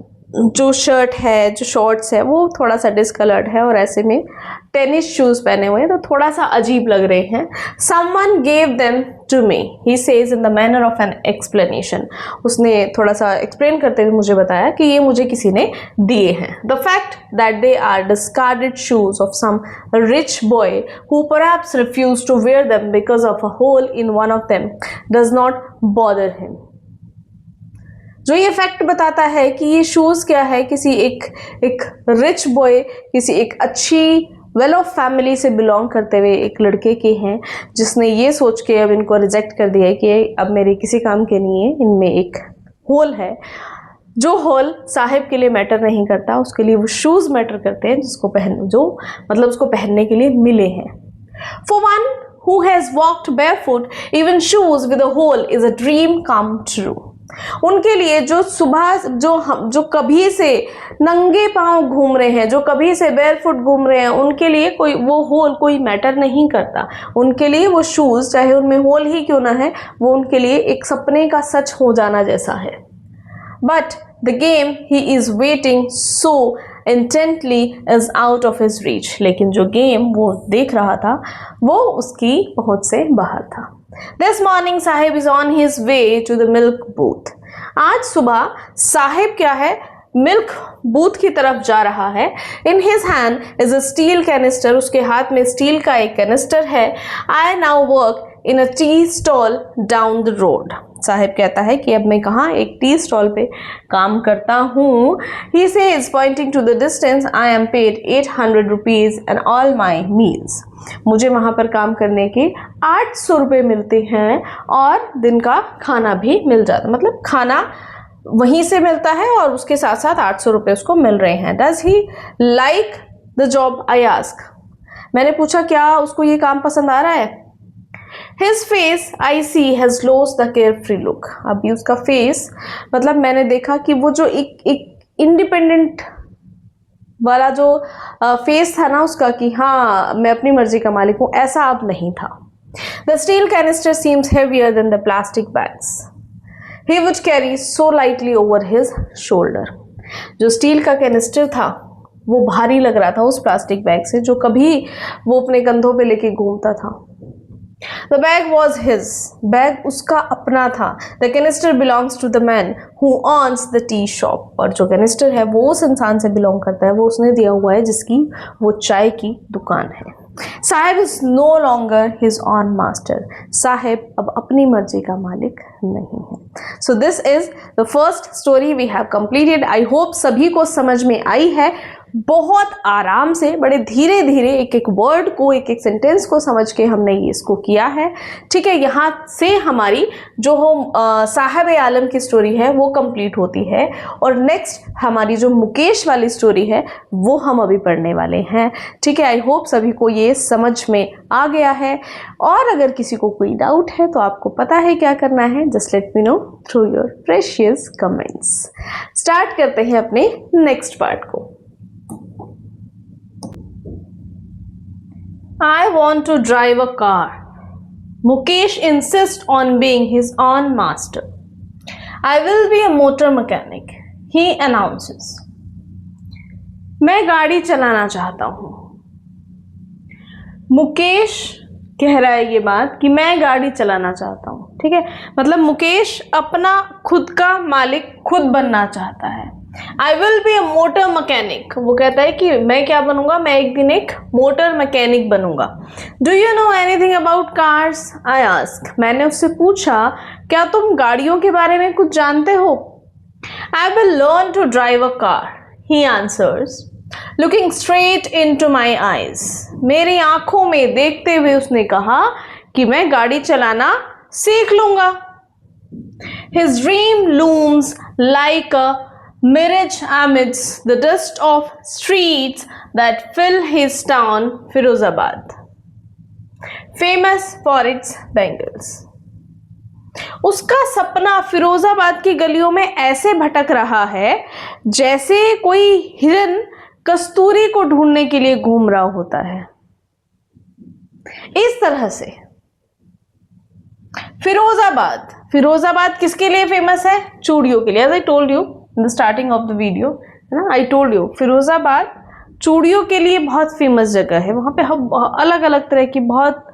जो शर्ट है, जो शॉर्ट्स है वो थोड़ा सा डिस्कलर्ड है और ऐसे में टेनिस शूज पहने हुए हैं तो थोड़ा सा अजीब लग रहे हैं। Someone gave them to me, he says in the manner of an explanation. उसने थोड़ा सा एक्सप्लेन करते हुए मुझे बताया कि ये मुझे किसी ने दिए हैं। The fact that they are discarded shoes of some rich boy who perhaps refused to wear them because of a hole in one of them does not bother him. जो ये फैक्ट बताता है कि ये शूज़ क्या है, किसी एक रिच बॉय, किसी एक अच्छी वेल ऑफ फैमिली से बिलोंग करते हुए एक लड़के के हैं, जिसने ये सोच के अब इनको रिजेक्ट कर दिया है कि अब मेरे किसी काम के नहीं है, इनमें एक होल है। जो होल साहिब के लिए मैटर नहीं करता, उसके लिए वो शूज़ मैटर करते हैं उसको पहनने के लिए मिले हैं। For one who has walked barefoot, even shoes with a hole is a dream come true. उनके लिए जो सुबह जो कभी से नंगे पांव घूम रहे हैं, जो कभी से बेयरफुट घूम रहे हैं, उनके लिए कोई वो होल कोई मैटर नहीं करता। उनके लिए वो शूज चाहे उनमें होल ही क्यों ना है, वो उनके लिए एक सपने का सच हो जाना जैसा है। But the game he is waiting so intently is out of his reach. लेकिन जो गेम वो देख रहा था वो उसकी पहुंच से बाहर था। This morning Sahib is on his way to the milk booth. आज सुबह साहिब क्या है, मिल्क बूथ की तरफ जा रहा है। In his hand is a steel canister. उसके हाथ में स्टील का एक कैनिस्टर है। I now work in a tea stall down the road. Sahib कहता है कि अब मैं कहाँ, एक टी स्टॉल पे काम करता हूँ. He says, pointing to the distance, I am paid 800 rupees and all my meals. मुझे वहाँ पर काम करने के 800 रुपये मिलते हैं और दिन का खाना भी मिल जाता, मतलब खाना वहीं से मिलता है और उसके साथ साथ 800 रुपये उसको मिल रहे हैं. Does he like the job? I ask. मैंने पूछा क्या उसको ये काम पसंद आ रहा है. His face I see has lost the carefree look. अभी उसका फेस, मतलब मैंने देखा कि वो जो एक इंडिपेंडेंट वाला जो फेस था ना उसका, कि हाँ मैं अपनी मर्जी का मालिक हूँ, ऐसा अब नहीं था. The steel canister seems heavier than the plastic bags he would carry so lightly over his shoulder. जो स्टील का कैनिस्टर था वो भारी लग रहा था उस प्लास्टिक बैग से जो कभी वो अपने कंधों पे लेके घूमता था. The bag was his. Bag उसका अपना था. The canister belongs to the man who owns the tea shop. और जो कैनिस्टर है वो उस इंसान से बिलोंग करता है, वो उसने दिया हुआ है जिसकी वो चाय की दुकान है. Sahib is no longer his own master. Sahib अब अपनी मर्जी का मालिक नहीं है. So this is the first story we have completed. I hope सभी को समझ में आई है. बहुत आराम से, बड़े धीरे धीरे एक एक वर्ड को, एक एक सेंटेंस को समझ के हमने ये इसको किया है. ठीक है, यहाँ से हमारी जो साहिब आलम की स्टोरी है वो कंप्लीट होती है और नेक्स्ट हमारी जो मुकेश वाली स्टोरी है वो हम अभी पढ़ने वाले हैं. ठीक है, आई होप सभी को ये समझ में आ गया है और अगर किसी को कोई डाउट है तो आपको पता है क्या करना है. Just let me know through your precious comments. Start करते हैं अपने नेक्स्ट पार्ट को. I want to drive a car. Mukesh insists on being his own master. I will be a motor mechanic, he announces. मैं गाड़ी चलाना चाहता हूँ. मुकेश कह रहा है ये बात कि मैं गाड़ी चलाना चाहता हूँ. ठीक है, मतलब मुकेश अपना खुद का मालिक खुद बनना चाहता है. I will be a motor mechanic. वो कहता है कि मैं क्या बनूंगा, मैं एक दिन एक मोटर मैकेनिक बनूंगा. Do you know anything about cars? I ask. मैंने उससे पूछा क्या तुम गाड़ियों के बारे में कुछ जानते हो. I will learn to drive a car, he answers, looking straight into my eyes. मेरी आंखों में देखते हुए उसने कहा कि मैं गाड़ी चलाना सीख लूंगा. His dream looms like a mirage amidst the dust of streets that fill his town, Firozabad, famous for its bangles. उसका सपना फिरोजाबाद की गलियों में ऐसे भटक रहा है जैसे कोई हिरन कस्तूरी को ढूंढने के लिए घूम रहा होता है. इस तरह से फिरोजाबाद किसके लिए फेमस है? चूड़ियों के लिए. As I told you in the starting of the video, है ना, I told you फिरोजाबाद चूड़ियों के लिए बहुत फेमस जगह है. वहाँ पे हम अलग अलग तरह की बहुत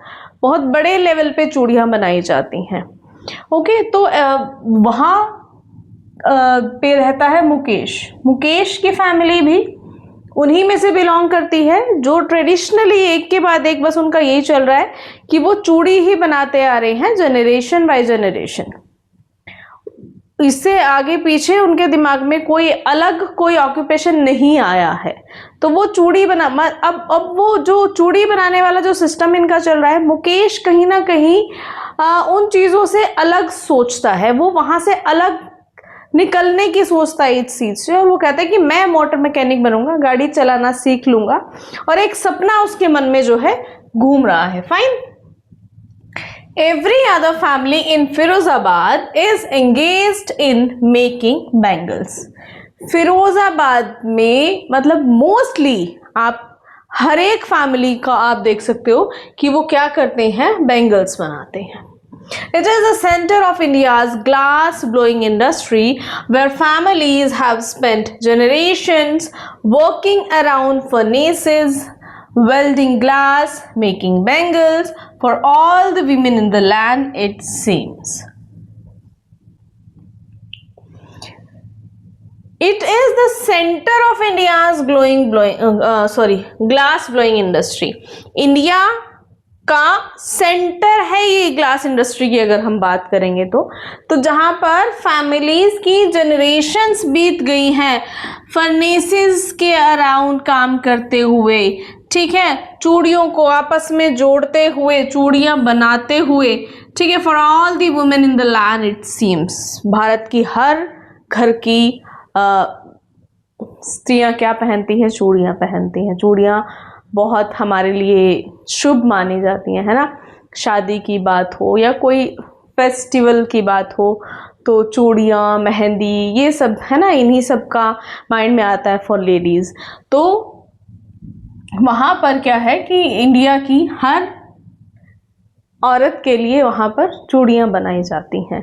बहुत बड़े लेवल पे चूड़ियाँ बनाई जाती हैं. ओके, तो वहाँ पे रहता है मुकेश की फैमिली भी उन्हीं में से बिलोंग करती है जो ट्रेडिशनली एक के बाद एक बस उनका यही चल रहा है कि वो चूड़ी ही बनाते आ रहे हैं जनरेशन बाय जनरेशन. इससे आगे पीछे उनके दिमाग में कोई ऑक्यूपेशन नहीं आया है. तो वो चूड़ी बना, अब वो जो चूड़ी बनाने वाला जो सिस्टम इनका चल रहा है, मुकेश कहीं ना कहीं उन चीज़ों से अलग सोचता है. वो वहाँ से अलग निकलने की सोचता है इस चीज से और वो कहता है कि मैं मोटर मैकेनिक बनूंगा, गाड़ी चलाना सीख लूंगा. और एक सपना उसके मन में जो है घूम रहा है. Fine. Every other family in Firozabad is engaged in making bangles. Firozabad में मतलब मोस्टली आप हर एक फैमिली का आप देख सकते हो कि वो क्या करते हैं, बैंगल्स बनाते हैं. It is the center of India's glass blowing industry where families have spent generations working around furnaces, welding glass, making bangles for all the women in the land, it seems. It is the center of India's glass blowing industry. India का centre है ये glass industry की अगर हम बात करेंगे तो जहां पर फैमिलीज की जनरेशन्स बीत गई हैं फर्नेसेस के अराउंड काम करते हुए, ठीक है, चूड़ियों को आपस में जोड़ते हुए, चूड़ियां बनाते हुए, ठीक है, for all the women in the land it seems. Bharat की हर घर की स्त्रियां क्या पहनती हैं? चूड़ियां पहनती हैं। चूड़ियां बहुत हमारे लिए शुभ मानी जाती हैं, है ना। शादी की बात हो या कोई फेस्टिवल की बात हो तो चूड़ियां, मेहंदी, ये सब है ना, इन्हीं सब का माइंड में आता है फॉर लेडीज। तो वहाँ पर क्या है कि इंडिया की हर औरत के लिए वहाँ पर चूड़ियाँ बनाई जाती हैं।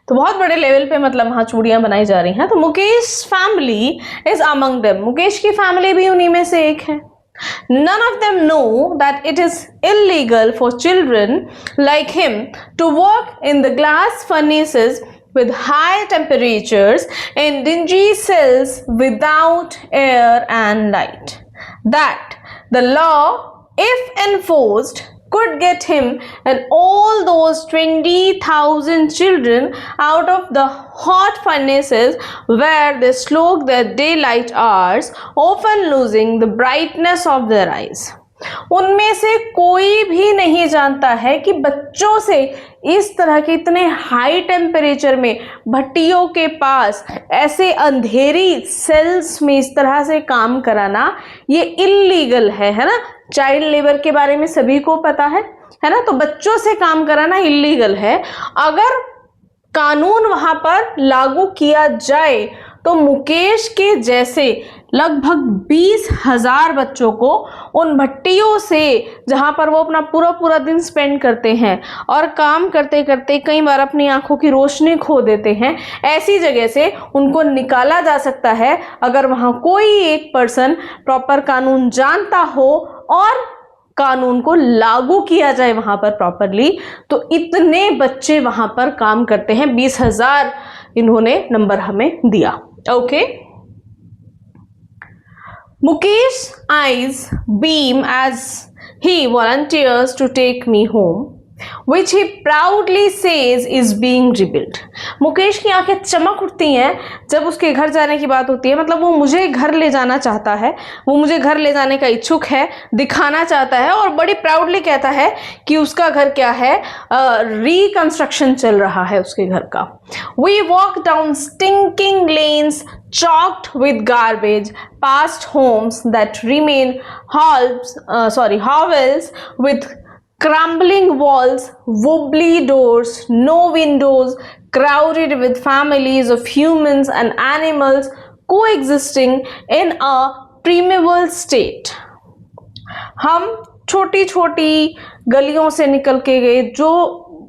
तो बहुत बड़े लेवल पे मतलब वहाँ चूड़ियाँ बनाई जा रही हैं। तो Mukesh family is among them. Mukesh की फैमिली भी उन्हीं में से एक है। None of them know that it is illegal for children like him to work in the glass furnaces with high temperatures in dingy cells without air and light. That the law, if enforced, could get him and all those 20,000 children out of the hot furnaces where they slog their daylight hours, often losing the brightness of their eyes. उनमें से कोई भी नहीं जानता है कि बच्चों से इस तरह के इतने हाई टेम्परेचर में भट्टियों के पास ऐसे अंधेरी सेल्स में इस तरह से काम कराना ये इल्लीगल है ना। चाइल्ड लेबर के बारे में सभी को पता है ना। तो बच्चों से काम कराना इल्लीगल है। अगर कानून वहां पर लागू किया जाए तो मुकेश के जैसे लगभग 20,000 बच्चों को उन भट्टियों से, जहां पर वो अपना पूरा दिन स्पेंड करते हैं और काम करते करते कई बार अपनी आंखों की रोशनी खो देते हैं, ऐसी जगह से उनको निकाला जा सकता है अगर वहां कोई एक पर्सन प्रॉपर कानून जानता हो और कानून को लागू किया जाए वहां पर प्रॉपरली। तो इतने बच्चे वहां पर काम करते हैं। 20,000 इन्होंने नंबर हमें दिया। Okay. Mukesh eyes beam as he volunteers to take me home, which he proudly says is being rebuilt. Mukesh की आंखें चमक उठती हैं जब उसके घर जाने की बात होती है। मतलब वो मुझे घर ले जाना चाहता है, वो मुझे घर ले जाने का इच्छुक है, दिखाना चाहता है और बड़ी प्राउडली कहता है कि उसका घर क्या है, रिकंस्ट्रक्शन चल रहा है उसके घर का। We walk down stinking lanes chalked with garbage, past homes that remain hovels with crumbling walls, wobbly doors, no windows, crowded with families of humans and animals coexisting in a primeval state. हम छोटी छोटी गलियों से निकल के गए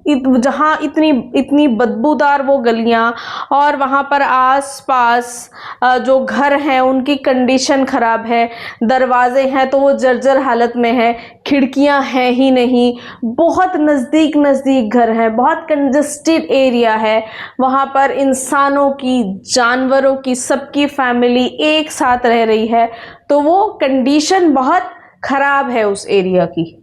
जहाँ इतनी बदबूदार वो गलियाँ और वहाँ पर आसपास जो घर हैं उनकी कंडीशन ख़राब है, दरवाजे हैं तो वो जर्जर हालत में है, खिड़कियाँ हैं ही नहीं, बहुत नज़दीक घर हैं, बहुत कंजस्टेड एरिया है, वहाँ पर इंसानों की, जानवरों की, सबकी फैमिली एक साथ रह रही है। तो वो कंडीशन बहुत ख़राब है उस एरिया की।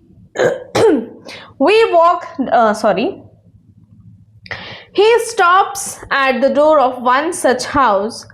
He stops at the door of one such house,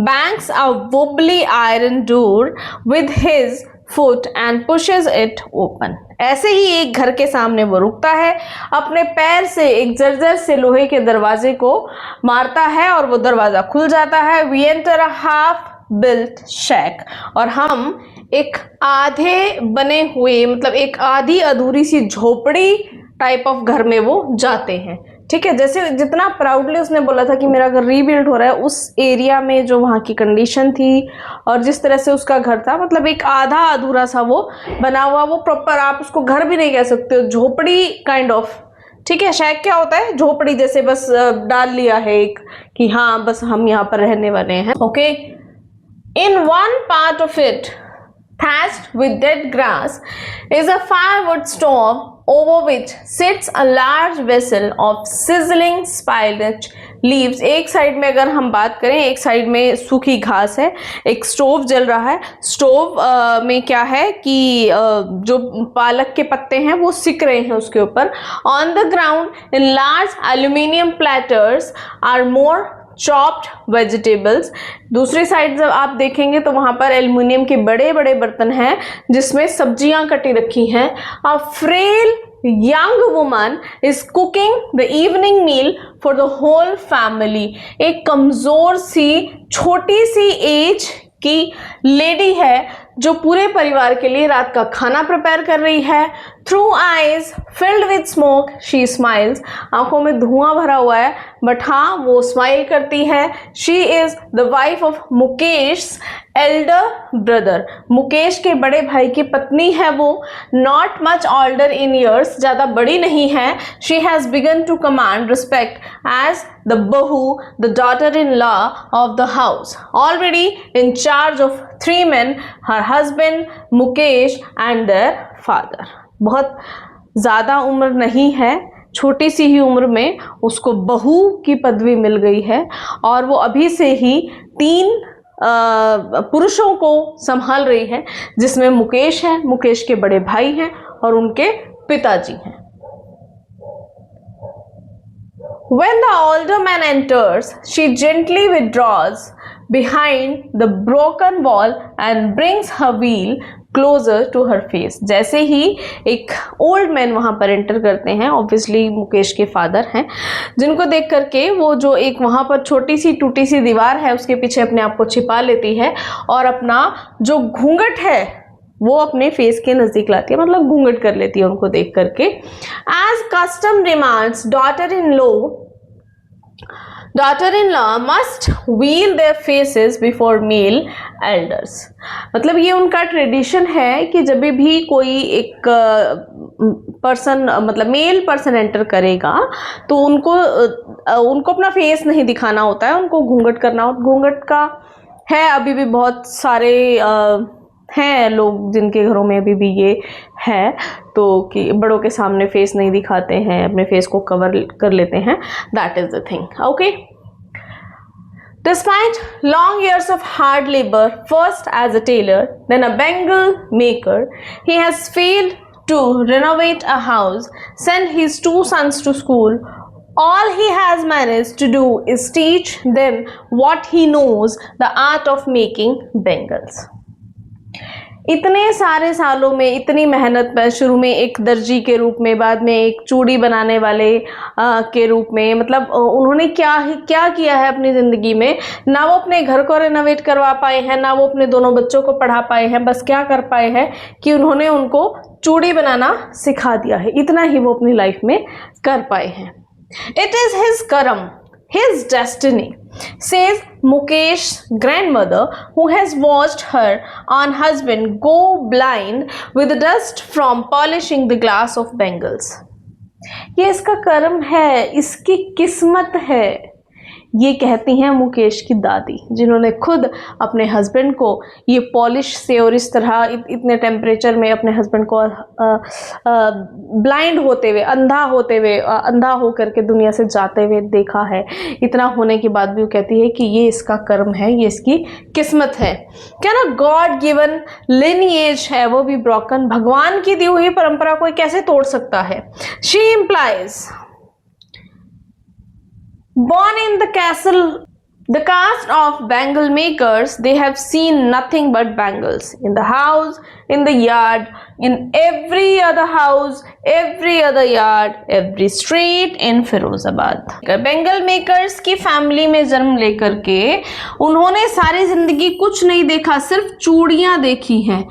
bangs a wobbly iron door with his foot and pushes it open. ऐसे ही एक घर के सामने वो रुकता है, अपने पैर से एक जर्जर से लोहे के दरवाजे को मारता है और वो दरवाजा खुल जाता है। We enter a half built shack, और हम एक आधे बने हुए, मतलब एक आधी अधूरी सी झोपड़ी टाइप ऑफ घर में वो जाते हैं। ठीक है, जैसे जितना प्राउडली उसने बोला था कि मेरा घर रीबिल्ड हो रहा है, उस एरिया में जो वहाँ की कंडीशन थी और जिस तरह से उसका घर था, मतलब एक आधा अधूरा सा वो बना हुआ, वो प्रॉपर आप उसको घर भी नहीं कह सकते हो, झोपड़ी काइंड ऑफ। ठीक है, शैक क्या होता है? झोपड़ी जैसे बस डाल लिया है एक कि हाँ बस हम यहाँ पर रहने वाले हैं। Okay, in one part of it thatched with dead grass, is a firewood stove over which sits a large vessel of sizzling spinach leaves. एक साइड में अगर हम बात करें, एक साइड में सूखी घास है, एक स्टोव जल रहा है. स्टोव में क्या है कि जो पालक के पत्ते हैं वो सिक रहे हैं उसके ऊपर. On the ground in large aluminium platters are more chopped vegetables. दूसरी साइड जब आप देखेंगे तो वहां पर एल्युमिनियम के बड़े बड़े बर्तन हैं जिसमें सब्जियां कटी रखी हैं. अ frail young woman is cooking the evening meal for the whole family. एक कमजोर सी छोटी सी एज की लेडी है जो पूरे परिवार के लिए रात का खाना प्रिपेयर कर रही है. Through eyes filled with smoke she smiles. आंखों में धुआं भरा हुआ है बट हाँ वो स्माइल करती है. She is the wife of Mukesh elder brother. Mukesh के बड़े भाई की पत्नी है वो. Not much older in years, ज्यादा बड़ी नहीं है. She has begun to command respect as the bahu, the daughter-in-law of the house, already in charge of 3 men, her husband Mukesh and their father. बहुत ज़्यादा उम्र नहीं है, छोटी सी ही उम्र में उसको बहू की पदवी मिल गई है और वो अभी से ही 3 पुरुषों को संभाल रही है जिसमें मुकेश है, मुकेश के बड़े भाई हैं और उनके पिताजी हैं. When the older man enters, she gently withdraws behind the broken wall and brings her wheel closer to her face. जैसे ही एक ओल्ड मैन वहाँ पर एंटर करते हैं, ऑब्वियसली मुकेश के फादर हैं, जिनको देख करके वो जो एक वहाँ पर छोटी सी टूटी सी दीवार है उसके पीछे अपने आप को छिपा लेती है और अपना जो घूंघट है वो अपने फेस के नज़दीक लाती है, मतलब घूंघट कर लेती है उनको देख करके. As custom demands daughter-in-law must veil their faces before male elders. मतलब ये उनका ट्रेडिशन है कि जब भी कोई एक पर्सन मतलब मेल पर्सन एंटर करेगा तो उनको अपना फेस नहीं दिखाना होता है, उनको घूंघट करना होता. घूंघट का है अभी भी बहुत सारे हैं लोग जिनके घरों में अभी भी ये है, तो कि बड़ों के सामने फेस नहीं दिखाते हैं, अपने फेस को कवर कर लेते हैं. That is the thing. Okay. Despite long years of hard labor, first as a tailor, then a bangle maker, he has failed to renovate a house, send his 2 sons to school. All he has managed to do is teach them what he knows, the art of making bangles. इतने सारे सालों में इतनी मेहनत में, शुरू में एक दर्जी के रूप में, बाद में एक चूड़ी बनाने वाले के रूप में, मतलब उन्होंने क्या किया है अपनी ज़िंदगी में. ना वो अपने घर को रेनोवेट करवा पाए हैं, ना वो अपने दोनों बच्चों को पढ़ा पाए हैं. बस क्या कर पाए हैं कि उन्होंने उनको चूड़ी बनाना सिखा दिया है. इतना ही वो अपनी लाइफ में कर पाए हैं. इट इज़ हिज कर्म, his destiny, says Mukesh's grandmother, who has watched her own husband go blind with the dust from polishing the glass of bangles. ये इसका कर्म है, इसकी किस्मत है, ये कहती हैं मुकेश की दादी, जिन्होंने खुद अपने हस्बैंड को ये पॉलिश से और इस तरह इतने टेम्परेचर में अपने हस्बैंड को ब्लाइंड होते हुए, अंधा हो करके दुनिया से जाते हुए देखा है. इतना होने के बाद भी वो कहती है कि ये इसका कर्म है, ये इसकी किस्मत है. क्या ना गॉड गिवन लिनिएज है वो भी ब्रोकन. भगवान की दी हुई परंपरा को कैसे तोड़ सकता है. She implies born in the caste of bangle makers, they have seen nothing but bangles in the house, in the yard, in every other house, every other yard, every street in Firozabad. Bangle makers की family में जन्म लेकर के उन्होंने सारी जिंदगी कुछ नहीं देखा, सिर्फ चूड़ियां देखी हैं.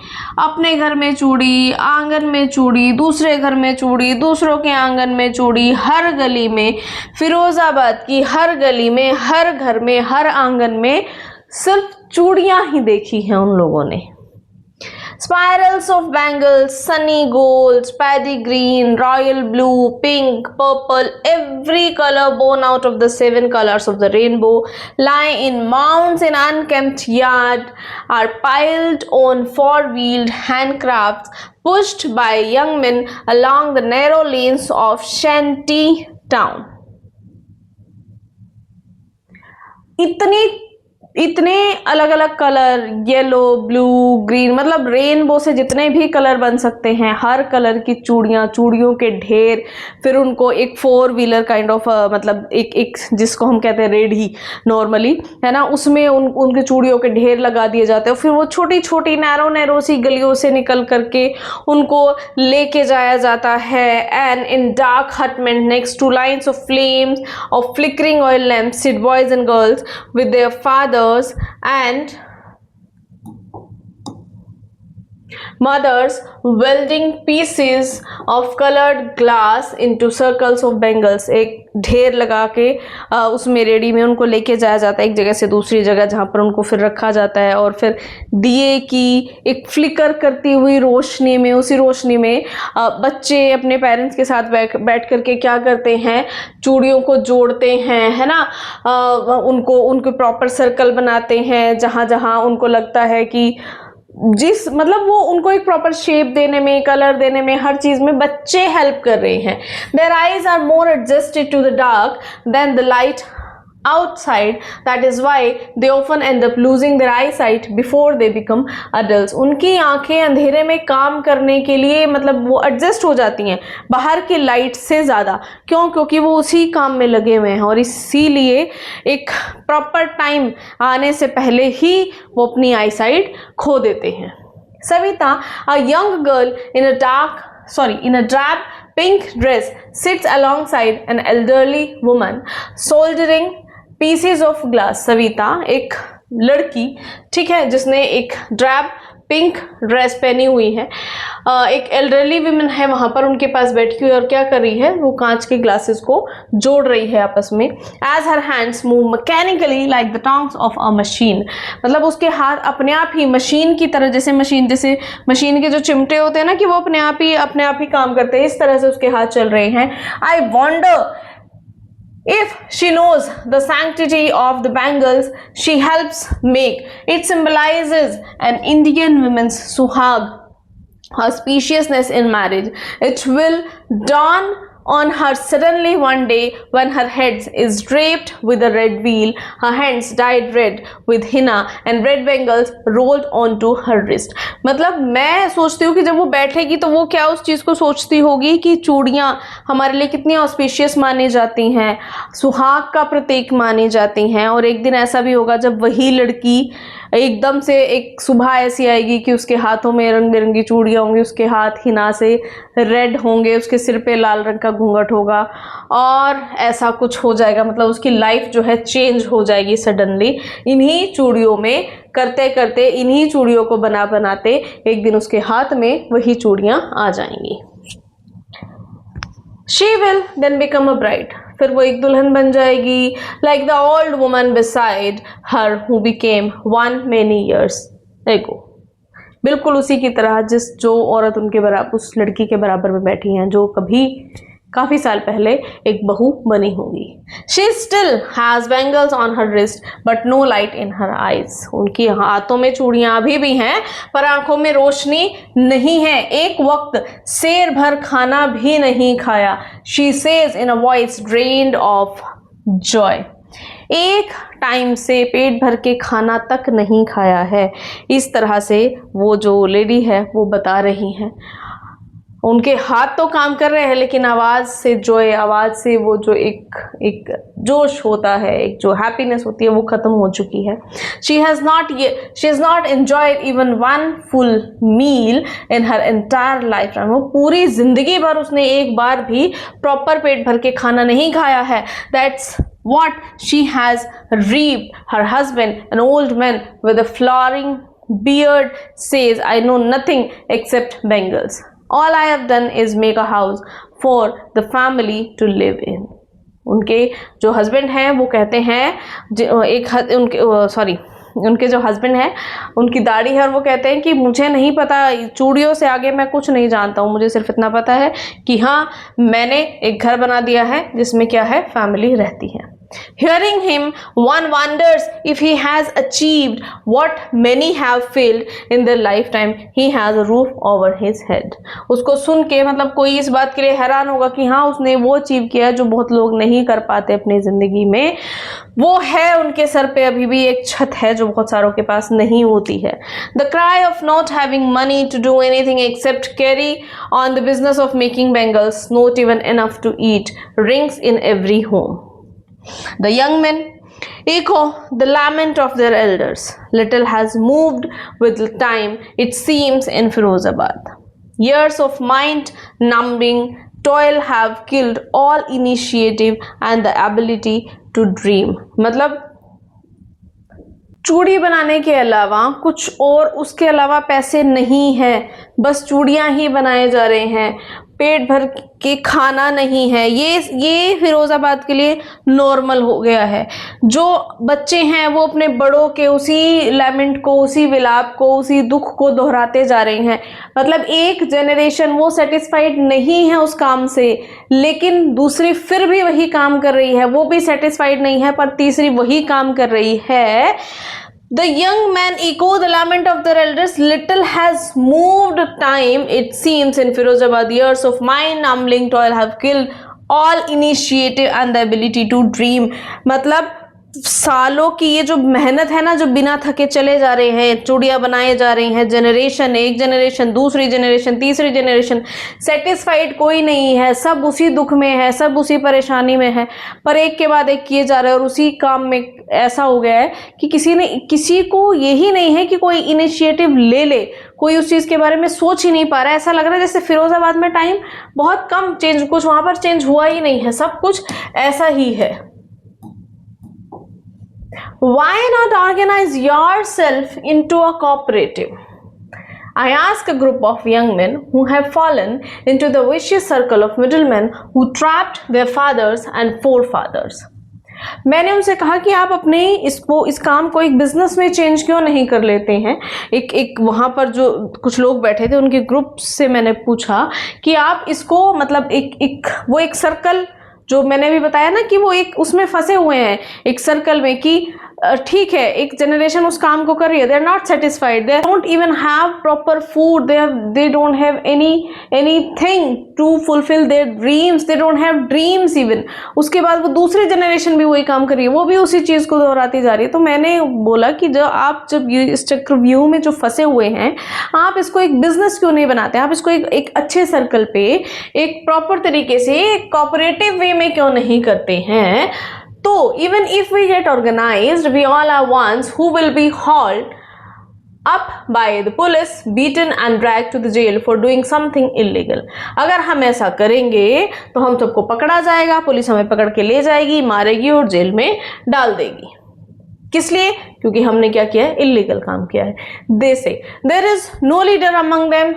अपने घर में चूड़ी, आंगन में चूड़ी, दूसरे घर में चूड़ी, दूसरों के आंगन में चूड़ी, हर गली में, फिरोजाबाद की हर गली में, हर घर में, हर आंगन में सिर्फ चूड़ियां ही देखी हैं उन लोगों ने. Spirals of bangles, sunny gold, paddy green, royal blue, pink, purple, every color born out of the 7 colors of the rainbow lie in mounds in unkempt yard, are piled on four-wheeled handcrafts pushed by young men along the narrow lanes of shanty town. इतने अलग अलग colour, yellow, blue, green, मतलब rainbow से जितने भी colour बन सकते हैं, हर कलर की चूड़ियाँ, चूड़ियों के ढेर, फिर उनको एक 4 व्हीलर काइंड ऑफ मतलब एक जिसको हम कहते हैं रेडी नॉर्मली, है ना, उसमें उनके चूड़ियों के ढेर लगा दिए जाते हैं। फिर वो छोटी छोटी नैरो सी गलियों से निकल करके उनको लेके जाया जाता है। And in dark hutment next to lines of flames of flickering oil lamps sit boys and girls with their father and mothers welding pieces of colored glass into circles of bangles। एक ढेर लगा के उसमें ready में उनको लेके जाया जाता है एक जगह से दूसरी जगह, जहाँ पर उनको फिर रखा जाता है। और फिर दिए की एक फ्लिकर करती हुई रोशनी में, उसी रोशनी में बच्चे अपने पेरेंट्स के साथ बैठ करके क्या करते हैं, चूड़ियों को जोड़ते हैं, है ना, उनको प्रॉपर सर्कल बनाते हैं, जहाँ जहाँ उनको लगता है कि जिस मतलब वो उनको एक प्रॉपर शेप देने में, कलर देने में, हर चीज में बच्चे हेल्प कर रहे हैं। Their eyes are more adjusted to the dark than the light outside, that is why they often end up losing their eyesight before they become adults। उनकी आंखें अंधेरे में काम करने के लिए मतलब वो एडजस्ट हो जाती हैं बाहर की लाइट से ज़्यादा। क्यों? क्योंकि वो उसी काम में लगे हुए हैं और इसीलिए एक प्रॉपर टाइम आने से पहले ही वो अपनी आईसाइट खो देते हैं। Savita, a young girl in a drab pink dress, sits alongside an elderly woman soldering pieces of glass। Savita एक लड़की, ठीक है, जिसने एक ड्रैब पिंक ड्रेस पहनी हुई है, एक एल्डरली वुमन है वहाँ पर उनके पास बैठी हुई और क्या कर रही है, वो कांच के ग्लासेस को जोड़ रही है आपस में। As her hands move mechanically like the tongs of a machine, मतलब उसके हाथ अपने आप ही मशीन की तरह, जैसे मशीन के जो चिमटे होते हैं ना कि वो अपने आप ही काम करते हैं, इस तरह से उसके हाथ चल रहे हैं। आई wander if she knows the sanctity of the bangles she helps make. It symbolizes an Indian woman's suhag, auspiciousness in marriage. It will dawn on her suddenly one day when her head is draped with a red veil, her hands dyed red with henna and red bangles rolled onto her wrist। मतलब मैं सोचती हूँ कि जब वो बैठेगी तो वो क्या उस चीज़ को सोचती होगी कि चूड़ियाँ हमारे लिए कितनी ऑस्पिशियस मानी जाती हैं, सुहाग का प्रतीक मानी जाती हैं। और एक दिन ऐसा भी होगा जब वही लड़की एकदम से एक सुबह ऐसी आएगी कि उसके हाथों में रंग बिरंगी चूड़ियाँ होंगी, उसके हाथ हिना से रेड होंगे, उसके सिर पे लाल रंग का घूंघट होगा और ऐसा कुछ हो जाएगा। मतलब उसकी लाइफ जो है चेंज हो जाएगी सडनली। इन्हीं चूड़ियों में करते करते, इन्हीं चूड़ियों को बनाते एक दिन उसके हाथ में वही चूड़ियाँ आ जाएंगी। She will then become a bride। फिर वो एक दुल्हन बन जाएगी, like the old woman beside her who became one many years ago। बिल्कुल उसी की तरह जो औरत उनके बराबर, उस लड़की के बराबर में बैठी हैं जो कभी काफ़ी साल पहले एक बहू बनी होगी। She still has bangles on her wrist but no light in her eyes। उनकी हाथों में चूड़ियाँ अभी भी हैं पर आंखों में रोशनी नहीं है। एक वक्त शेर भर खाना भी नहीं खाया। She says in a voice drained of joy। एक टाइम से पेट भर के खाना तक नहीं खाया है, इस तरह से वो जो लेडी है वो बता रही हैं। उनके हाथ तो काम कर रहे हैं लेकिन आवाज़ से जॉय, आवाज़ से वो जो एक जोश होता है, एक जो हैप्पीनेस होती है वो ख़त्म हो चुकी है। she has not enjoyed even one full meal in her entire lifetime। वो पूरी ज़िंदगी भर उसने एक बार भी प्रॉपर पेट भर के खाना नहीं खाया है। That's what she has reaped। Her husband, an old man with a flowing beard, says, I know nothing except bangles। All I have done is make a house for the family to live in। उनके जो husband हैं वो कहते हैं उनके जो husband हैं उनकी दाढ़ी है और वो कहते हैं कि मुझे नहीं पता, चूड़ियों से आगे मैं कुछ नहीं जानता हूँ, मुझे सिर्फ इतना पता है कि हाँ मैंने एक घर बना दिया है जिसमें क्या है, फैमिली रहती है। Hearing him, one wonders if he has achieved what many have failed in their lifetime. He has a roof over his head. उसको सुन के मतलब कोई इस बात के लिए हैरान होगा कि हाँ उसने वो अचीव किया है जो बहुत लोग नहीं कर पाते अपनी जिंदगी में। वो है उनके सर पे अभी भी एक छत है जो बहुत सारों के पास नहीं होती है। The cry of not having money to do anything except carry on the business of making bangles, not even enough to eat, rings in every home. The young men echo the lament of their elders. Little has moved with time, it seems, in Firozabad. Years of mind-numbing toil have killed all initiative and the ability to dream. मतलब चूड़ी बनाने के अलावा कुछ और उसके अलावा पैसे नहीं है, बस चूड़ियां ही बनाए जा रहे हैं, पेट भर के खाना नहीं है। ये फिरोजाबाद के लिए नॉर्मल हो गया है। जो बच्चे हैं वो अपने बड़ों के उसी लैमेंट को, उसी विलाप को, उसी दुख को दोहराते जा रहे हैं। मतलब एक जनरेशन वो सेटिस्फाइड नहीं है उस काम से, लेकिन दूसरी फिर भी वही काम कर रही है, वो भी सेटिस्फाइड नहीं है पर तीसरी वही काम कर रही है। The young men echo the lament of their elders. Little has moved time, it seems, in Firozabad. Years of mind-numbing toil have killed all initiative and the ability to dream. मतलब सालों की ये जो मेहनत है ना, जो बिना थके चले जा रहे हैं, चूड़ियां बनाए जा रही हैं, जनरेशन, एक जनरेशन, दूसरी जनरेशन, तीसरी जनरेशन, सेटिस्फाइड कोई नहीं है, सब उसी दुख में है, सब उसी परेशानी में है, पर एक के बाद एक किए जा रहे हैं। और उसी काम में ऐसा हो गया है कि किसी को यही नहीं है कि कोई इनिशिएटिव ले, कोई उस चीज़ के बारे में सोच ही नहीं पा रहा है। ऐसा लग रहा है जैसे फिरोजाबाद में टाइम बहुत कम चेंज, कुछ वहाँ पर चेंज हुआ ही नहीं है, सब कुछ ऐसा ही है। Why not organize yourself into a cooperative? I ask a group of young men who have fallen into the vicious circle of middlemen who trapped their fathers and forefathers. मैंने उनसे कहा कि आप अपने इस काम को एक बिजनेस में चेंज क्यों नहीं कर लेते हैं। एक वहाँ पर जो कुछ लोग बैठे थे उनके ग्रुप से मैंने पूछा कि आप इसको मतलब वो एक सर्कल जो मैंने भी बताया ना कि वो एक उसमें फंसे हुए हैं एक सर्कल में कि ठीक है एक जनरेशन उस काम को कर रही है, they are not satisfied, they don't even have proper food, they don't have anything to fulfil their dreams, they don't have dreams even. उसके बाद वो दूसरी जनरेशन भी वही काम कर रही है, वो भी उसी चीज़ को दोहराती जा रही है। तो मैंने बोला कि जब इस चक्रव्यूह में जो फंसे हुए हैं, आप इसको एक बिजनेस क्यों नहीं बनाते, आप इसको एक अच्छे सर्कल पे एक प्रॉपर तरीके से एक कोऑपरेटिव वे में क्यों नहीं करते हैं। तो even if we get organized, we all are ones who will be hauled up by the police, beaten and dragged to the jail for doing something illegal. अगर हम ऐसा करेंगे तो हम सबको पकड़ा जाएगा, पुलिस हमें पकड़ के ले जाएगी, मारेगी और जेल में डाल देगी। किस लिए? क्योंकि हमने क्या किया है, इलीगल काम किया है। They say there is no leader among them,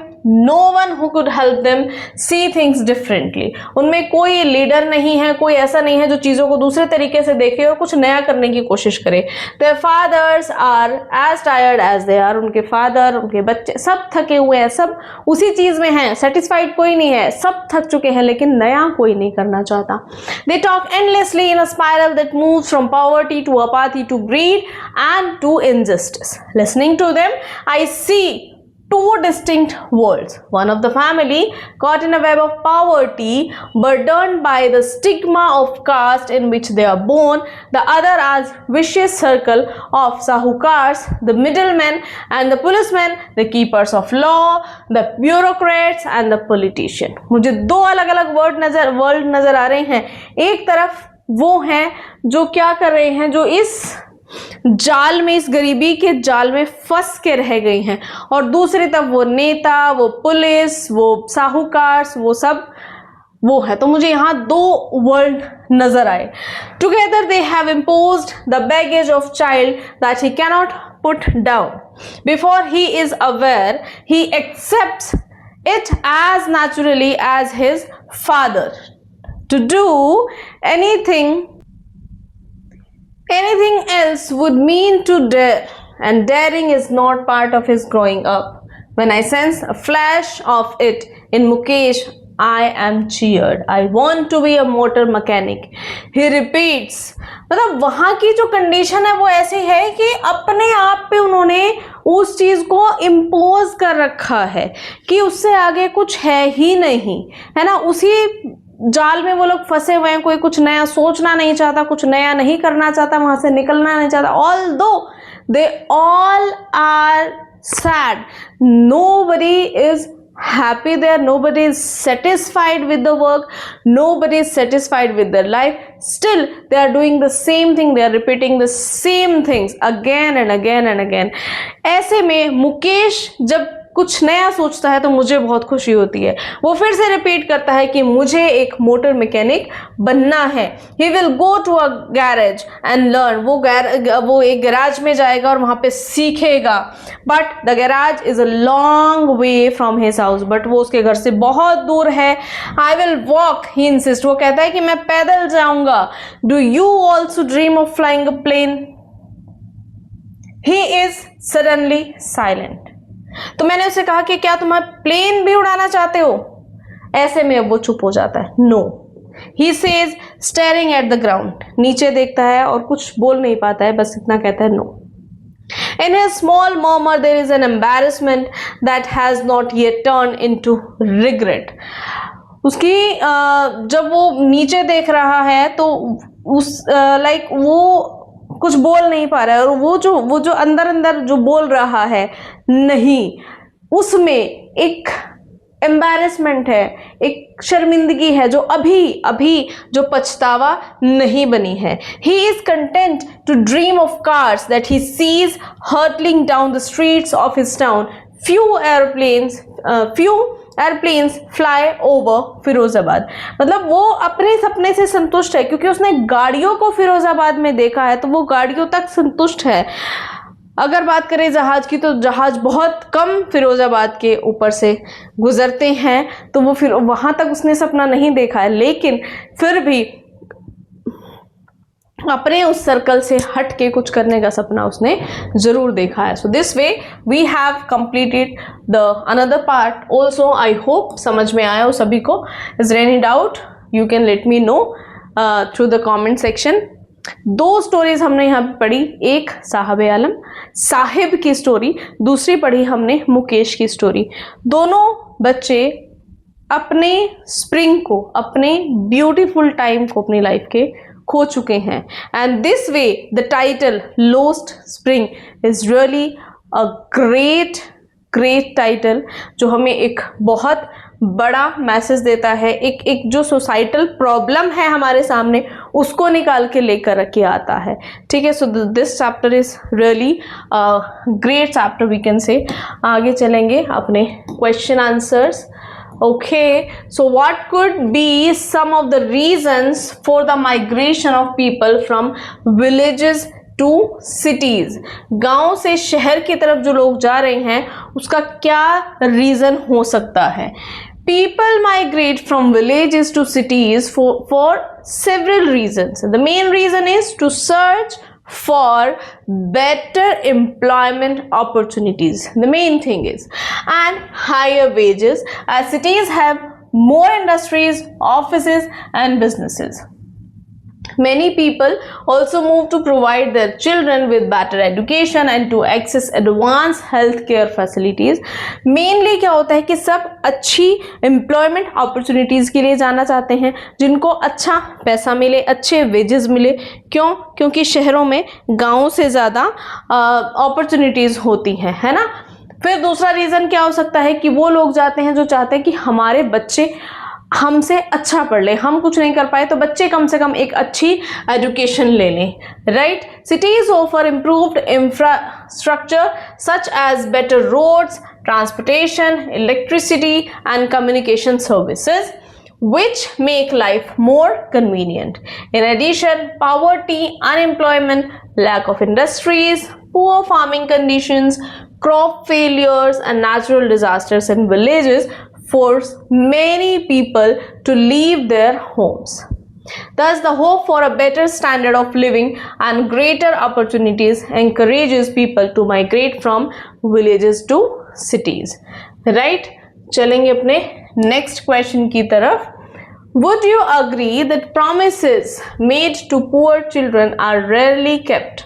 no one who could help them see things differently. उनमें कोई लीडर नहीं है, कोई ऐसा नहीं है जो चीज़ों को दूसरे तरीके से देखे और कुछ नया करने की कोशिश करे। Their fathers are as tired as they are. उनके फादर, उनके बच्चे सब थके हुए हैं, सब उसी चीज़ में हैं, सेटिस्फाइड कोई नहीं है, सब थक चुके हैं, लेकिन नया कोई नहीं करना चाहता। They talk endlessly in a spiral that moves from poverty to apathy to greed and to injustice. Listening to them, I see two distinct worlds. One of the family caught in a web of poverty, burdened by the stigma of caste in which they are born. The other as vicious circle of sahukars, the middlemen and the policemen, the keepers of law, the bureaucrats and the politician. मुझे दो अलग-अलग world नजर आ रहे हैं। एक तरफ वो हैं जो क्या कर रहे हैं, जो इस जाल में, इस गरीबी के जाल में फंस के रह गई हैं, और दूसरी तरफ वो नेता, वो पुलिस, वो साहूकार, वो सब वो है। तो मुझे यहाँ दो वर्ल्ड नजर आए। Together they have imposed the baggage of child that he cannot put down. Before he is aware he accepts it as naturally as his father. To do anything else would mean to dare and daring is not part of his growing up. When I sense a flash of it in Mukesh, I am cheered. I want to be a motor mechanic. He repeats. मतलब वहाँ की जो condition है वो ऐसी है कि अपने आप पे उन्होंने उस चीज को इम्पोज कर रखा है कि उससे आगे कुछ है ही नहीं, है ना। उसी जाल में वो लोग फंसे हुए हैं। कोई कुछ नया सोचना नहीं चाहता, कुछ नया नहीं करना चाहता, वहां से निकलना नहीं चाहता। Although they all are sad, nobody is happy there, nobody is satisfied with the work, nobody is satisfied with their life. Still they are doing the same thing, they are repeating the same things again and again and again. ऐसे में मुकेश जब कुछ नया सोचता है तो मुझे बहुत खुशी होती है। वो फिर से रिपीट करता है कि मुझे एक मोटर मैकेनिक बनना है। He will go to a garage and learn. वो एक गैराज में जाएगा और वहाँ पे सीखेगा। But the garage is a long way from his house. But वो उसके घर से बहुत दूर है। I will walk, he insists. वो कहता है कि मैं पैदल जाऊंगा। Do you also dream of flying a plane? He is suddenly silent. तो मैंने उससे कहा कि क्या तुम प्लेन भी उड़ाना चाहते हो? ऐसे में अब वो चुप हो जाता है। No, he says staring at the ground. नीचे देखता है और कुछ बोल नहीं पाता है, बस इतना कहता है no. In his small murmur there is an embarrassment that has not yet turned into regret. उसकी जब वो नीचे देख रहा है तो उस वो कुछ बोल नहीं पा रहा है, और वो जो अंदर अंदर जो बोल रहा है नहीं, उसमें एक एम्बैरेसमेंट है, एक शर्मिंदगी है जो अभी जो पछतावा नहीं बनी है। He is content to dream of cars that he sees hurtling down the streets of his town. Few airplanes fly over Firozabad. मतलब वो अपने सपने से संतुष्ट है क्योंकि उसने गाड़ियों को फिरोजाबाद में देखा है, तो वो गाड़ियों तक संतुष्ट है। अगर बात करें जहाज की तो जहाज बहुत कम फिरोजाबाद के ऊपर से गुजरते हैं, तो वो फिर वहां तक उसने सपना नहीं देखा है, लेकिन फिर भी अपने उस सर्कल से हट के कुछ करने का सपना उसने जरूर देखा है। So this way we have completed the another part also. I hope समझ में आया हो सभी को। Is there any doubt you can let me know through the comment section. दो स्टोरीज हमने यहाँ पे पढ़ी, एक साहिब की स्टोरी, दूसरी पढ़ी हमने मुकेश की स्टोरी। दोनों बच्चे अपने स्प्रिंग को, अपने ब्यूटीफुल टाइम को अपनी लाइफ के खो चुके हैं। And this way the title lost spring is really a great title, जो हमें एक बहुत बड़ा मैसेज देता है। एक जो सोसाइटल प्रॉब्लम है हमारे सामने, उसको निकाल के लेकर के आता है। ठीक है, so this chapter is really great chapter we can say. आगे चलेंगे अपने question answers. Okay, so what could be some of the reasons for the migration of people from villages to cities? गांव से शहर की तरफ जो लोग जा रहे हैं, उसका क्या रीजन हो सकता है? People migrate from villages to cities for several reasons. The main reason is to search for better employment opportunities. The main thing is, and higher wages, as cities have more industries, offices and businesses. Many people also move to provide their children with better education and to access advanced healthcare facilities. Mainly क्या होता है कि सब अच्छी employment opportunities के लिए जाना चाहते हैं, जिनको अच्छा पैसा मिले, अच्छे wages मिले। क्यों? क्योंकि शहरों में गाँव से ज़्यादा opportunities होती हैं, है ना। फिर दूसरा रीज़न क्या हो सकता है कि वो लोग जाते हैं जो चाहते हैं कि हमारे बच्चे हमसे अच्छा पढ़ ले, हम कुछ नहीं कर पाए तो बच्चे कम से कम एक अच्छी एजुकेशन ले लें। Right, cities offer improved infrastructure such as better roads, transportation, electricity and communication services which make life more convenient. In addition, poverty, unemployment, lack of industries, poor farming conditions, crop failures and natural disasters in villages force many people to leave their homes. Thus, the hope for a better standard of living and greater opportunities encourages people to migrate from villages to cities. Right? चलेंगे अपने next question की तरफ. Would you agree that promises made to poor children are rarely kept?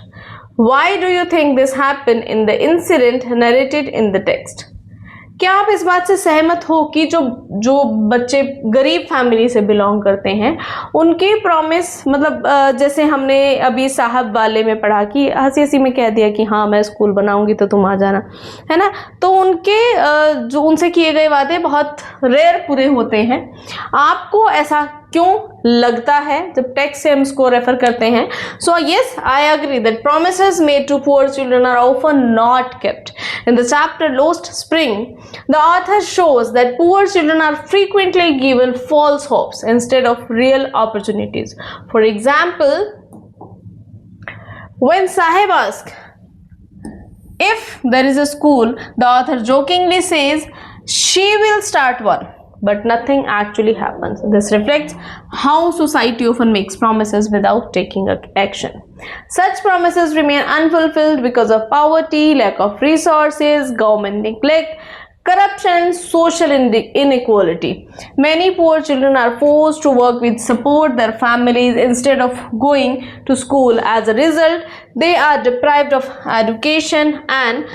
Why do you think this happened in the incident narrated in the text? क्या आप इस बात से सहमत हो कि जो बच्चे गरीब फैमिली से बिलोंग करते हैं उनके प्रॉमिस, मतलब जैसे हमने अभी साहब वाले में पढ़ा कि हंसी हंसी में कह दिया कि हाँ मैं स्कूल बनाऊंगी तो तुम आ जाना, है ना, तो उनके जो उनसे किए गए वादे बहुत रेयर पूरे होते हैं. आपको ऐसा क्यों लगता है जब टेक्स्ट से हम इसको रेफर करते हैं? So yes, I agree that promises made to poor children are often not kept. In the chapter Lost Spring, the author shows that poor children are frequently given false hopes instead of real opportunities. For example, when Sahib asks if there is a school, the author jokingly says she will start one, but nothing actually happens. This reflects how society often makes promises without taking action. Such promises remain unfulfilled because of poverty, lack of resources, government neglect, corruption, social inequality. Many poor children are forced to work with support their families instead of going to school. As a result, they are deprived of education and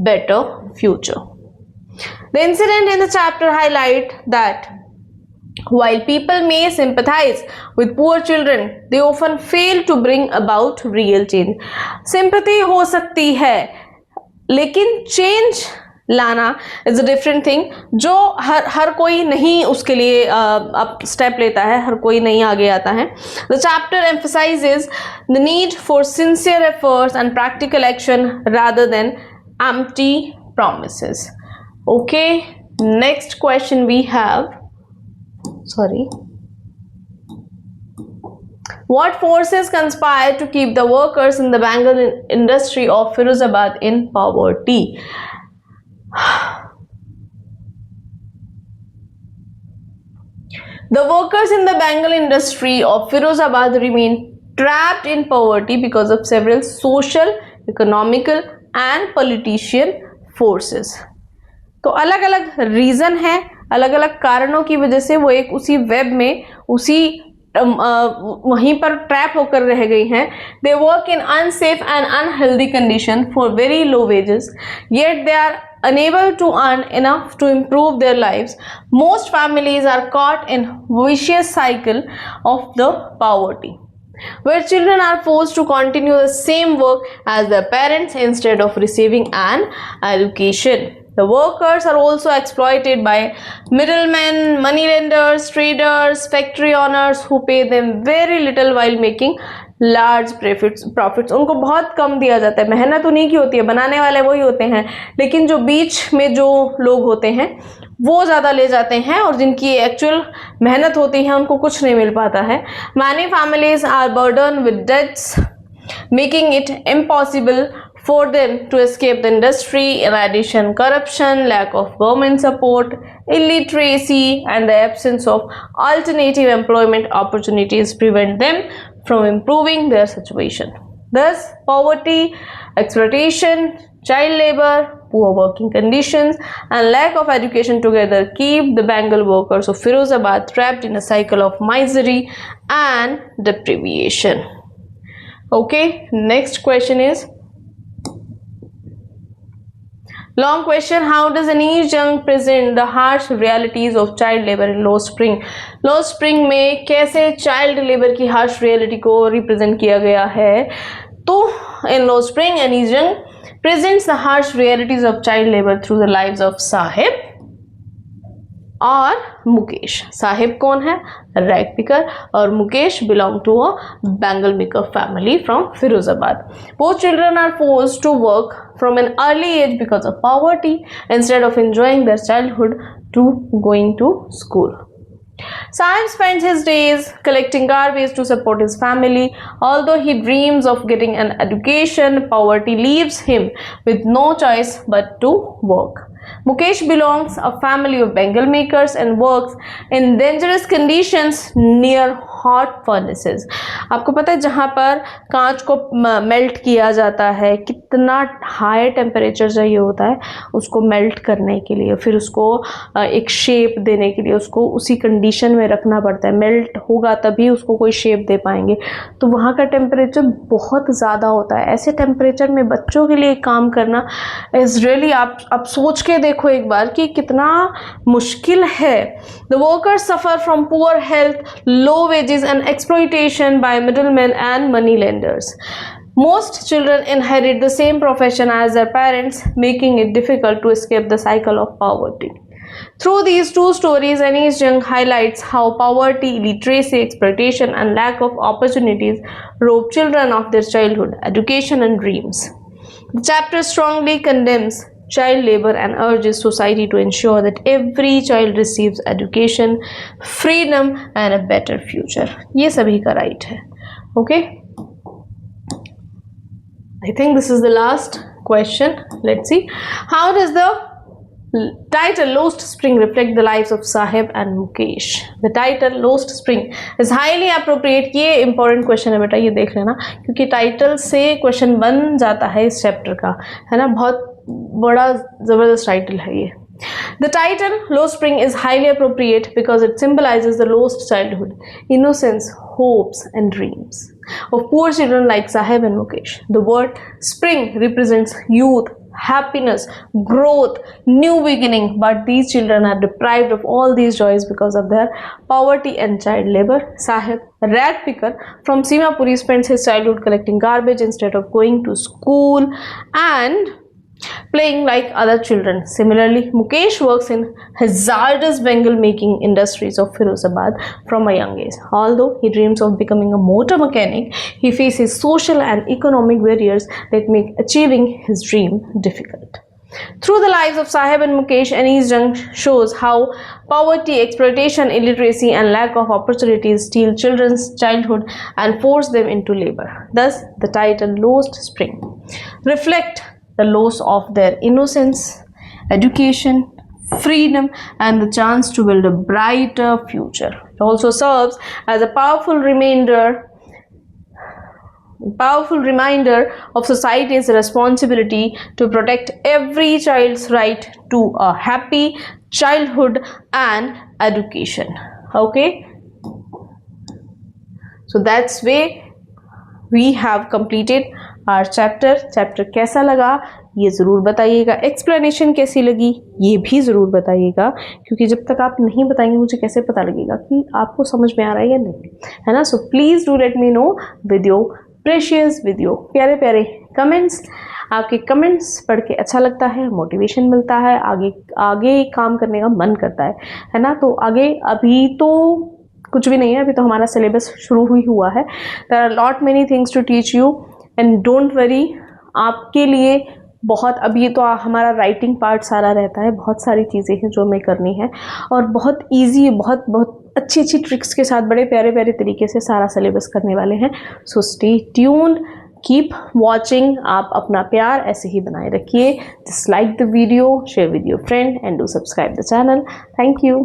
better future. The incident in the chapter highlight that while people may sympathize with poor children, they often fail to bring about real change. Sympathy हो सकती है, लेकिन change लाना is a different thing. जो हर कोई नहीं उसके लिए अब step लेता है, हर कोई नहीं आगे आता है. The chapter emphasizes the need for sincere efforts and practical action rather than empty promises. Okay, next question we have. What forces conspire to keep the workers in the bangle industry of Firozabad in poverty? The workers in the bangle industry of Firozabad remain trapped in poverty because of several social, economical and political forces. तो अलग अलग reason है, अलग अलग कारणों की वजह से वो एक उसी वेब में उसी वहीं पर ट्रैप होकर रह गई हैं. They work in unsafe and unhealthy condition for very low wages, yet they are unable to earn enough to improve their lives. Most families are caught in vicious cycle of the poverty, where children are forced to continue the same work as their parents instead of receiving an education. The workers are also exploited by middlemen, moneylenders, traders, factory owners who pay them very little while making large profits. उनको बहुत कम दिया जाता है, मेहनत उन्हीं की होती है, बनाने वाले वही होते हैं, लेकिन जो बीच में जो लोग होते हैं वो ज़्यादा ले जाते हैं और जिनकी एक्चुअल मेहनत होती है उनको कुछ नहीं मिल पाता है. Many families are burdened with debts, making it impossible for them to escape the industry. In addition, corruption, lack of government support, illiteracy, and the absence of alternative employment opportunities prevent them from improving their situation. Thus, poverty, exploitation, child labor, poor working conditions, and lack of education together keep the bangle workers of Firozabad trapped in a cycle of misery and deprivation. Okay, next question is long question. How does Anish Jung present the harsh realities of child labor in Lost Spring? Lost Spring में कैसे child labor की harsh reality को represent किया गया है? तो in Lost Spring, Anish Jung presents the harsh realities of child labor through the lives of Sahib और मुकेश. साहिब कौन है? रैग पिकर, और Mukesh belong to a bangle maker family from Firozabad. Both children are forced to work from an early age because of poverty instead of enjoying their childhood to going to school. Sahib spends his days collecting garbage to support his family. Although he dreams of getting an education, poverty leaves him with no choice but to work. Mukesh belongs a family of Bengal makers and works in dangerous conditions near hot furnaces. आपको पता है जहाँ पर कांच को melt किया जाता है कितना हाई टेम्परेचर चाहिए होता है उसको मेल्ट करने के लिए, फिर उसको एक शेप देने के लिए उसको उसी कंडीशन में रखना पड़ता है, मेल्ट होगा तभी उसको कोई शेप दे पाएंगे। तो वहाँ का टेम्परेचर बहुत ज़्यादा होता है। ऐसे टेम्परेचर में बच्चों के लिए काम करना इज़ रियली, आप सोच के देखो एक बार कि कितना मुश्किल है। The workers suffer from poor health, low wages and exploitation bye middleman and money lenders. Most children inherit the same profession as their parents, making it difficult to escape the cycle of poverty. Through these two stories, Anees Jung highlights how poverty, illiteracy, exploitation, and lack of opportunities rob children of their childhood, education, and dreams. The chapter strongly condemns child labor and urges society to ensure that every child receives education, freedom, and a better future. ये सभी का right है. Okay? I think this is the last question. Let's see. How does the title Lost Spring reflect the lives of Sahib and Mukesh? The title Lost Spring is highly appropriate. ये important question है बेटा, ये देख लेना क्योंकि title से question बन जाता है इस चैप्टर का, है ना। बहुत बड़ा ज़बरदस्त टाइटल है ये। The title Lost Spring is highly appropriate because it symbolizes the lost childhood, innocence, hopes, and dreams of poor children like Sahib and Mukesh. The word spring represents youth, happiness, growth, new beginning, but these children are deprived of all these joys because of their poverty and child labor. Sahib, a rat picker from Simapuri, spends his childhood collecting garbage instead of going to school and playing like other children. Similarly, Mukesh works in hazardous Bengal making industries of Firozabad from a young age. Although he dreams of becoming a motor mechanic, he faces social and economic barriers that make achieving his dream difficult. Through the lives of Sahib and Mukesh, Anees Jung shows how poverty, exploitation, illiteracy, and lack of opportunities steal children's childhood and force them into labor. Thus, the title Lost Spring reflects the loss of their innocence, education, freedom, and the chance to build a brighter future. It also serves as a powerful reminder of society's responsibility to protect every child's right to a happy childhood and education. Okay, so that's way we have completed our chapter कैसा लगा ये ज़रूर बताइएगा, explanation कैसी लगी ये भी ज़रूर बताइएगा, क्योंकि जब तक आप नहीं बताएंगे मुझे कैसे पता लगेगा कि आपको समझ में आ रहा है या नहीं, है ना। So please do let me know with your precious, with your प्यारे प्यारे कमेंट्स। आपके कमेंट्स पढ़ के अच्छा लगता है, मोटिवेशन मिलता है, आगे काम करने का मन करता है ना। तो आगे अभी तो कुछ भी नहीं है, अभी तो हमारा सिलेबस शुरू हुआ है। There are lot many things to teach you and don't worry, आपके लिए बहुत, अभी तो हमारा राइटिंग पार्ट सारा रहता है, बहुत सारी चीज़ें हैं जो हमें करनी है और बहुत इजी, बहुत अच्छी ट्रिक्स के साथ बड़े प्यारे प्यारे तरीके से सारा सिलेबस करने वाले हैं। So stay tuned, keep watching. आप अपना प्यार ऐसे ही बनाए रखिए। Just like the video, share with your friend and do subscribe the channel. Thank you.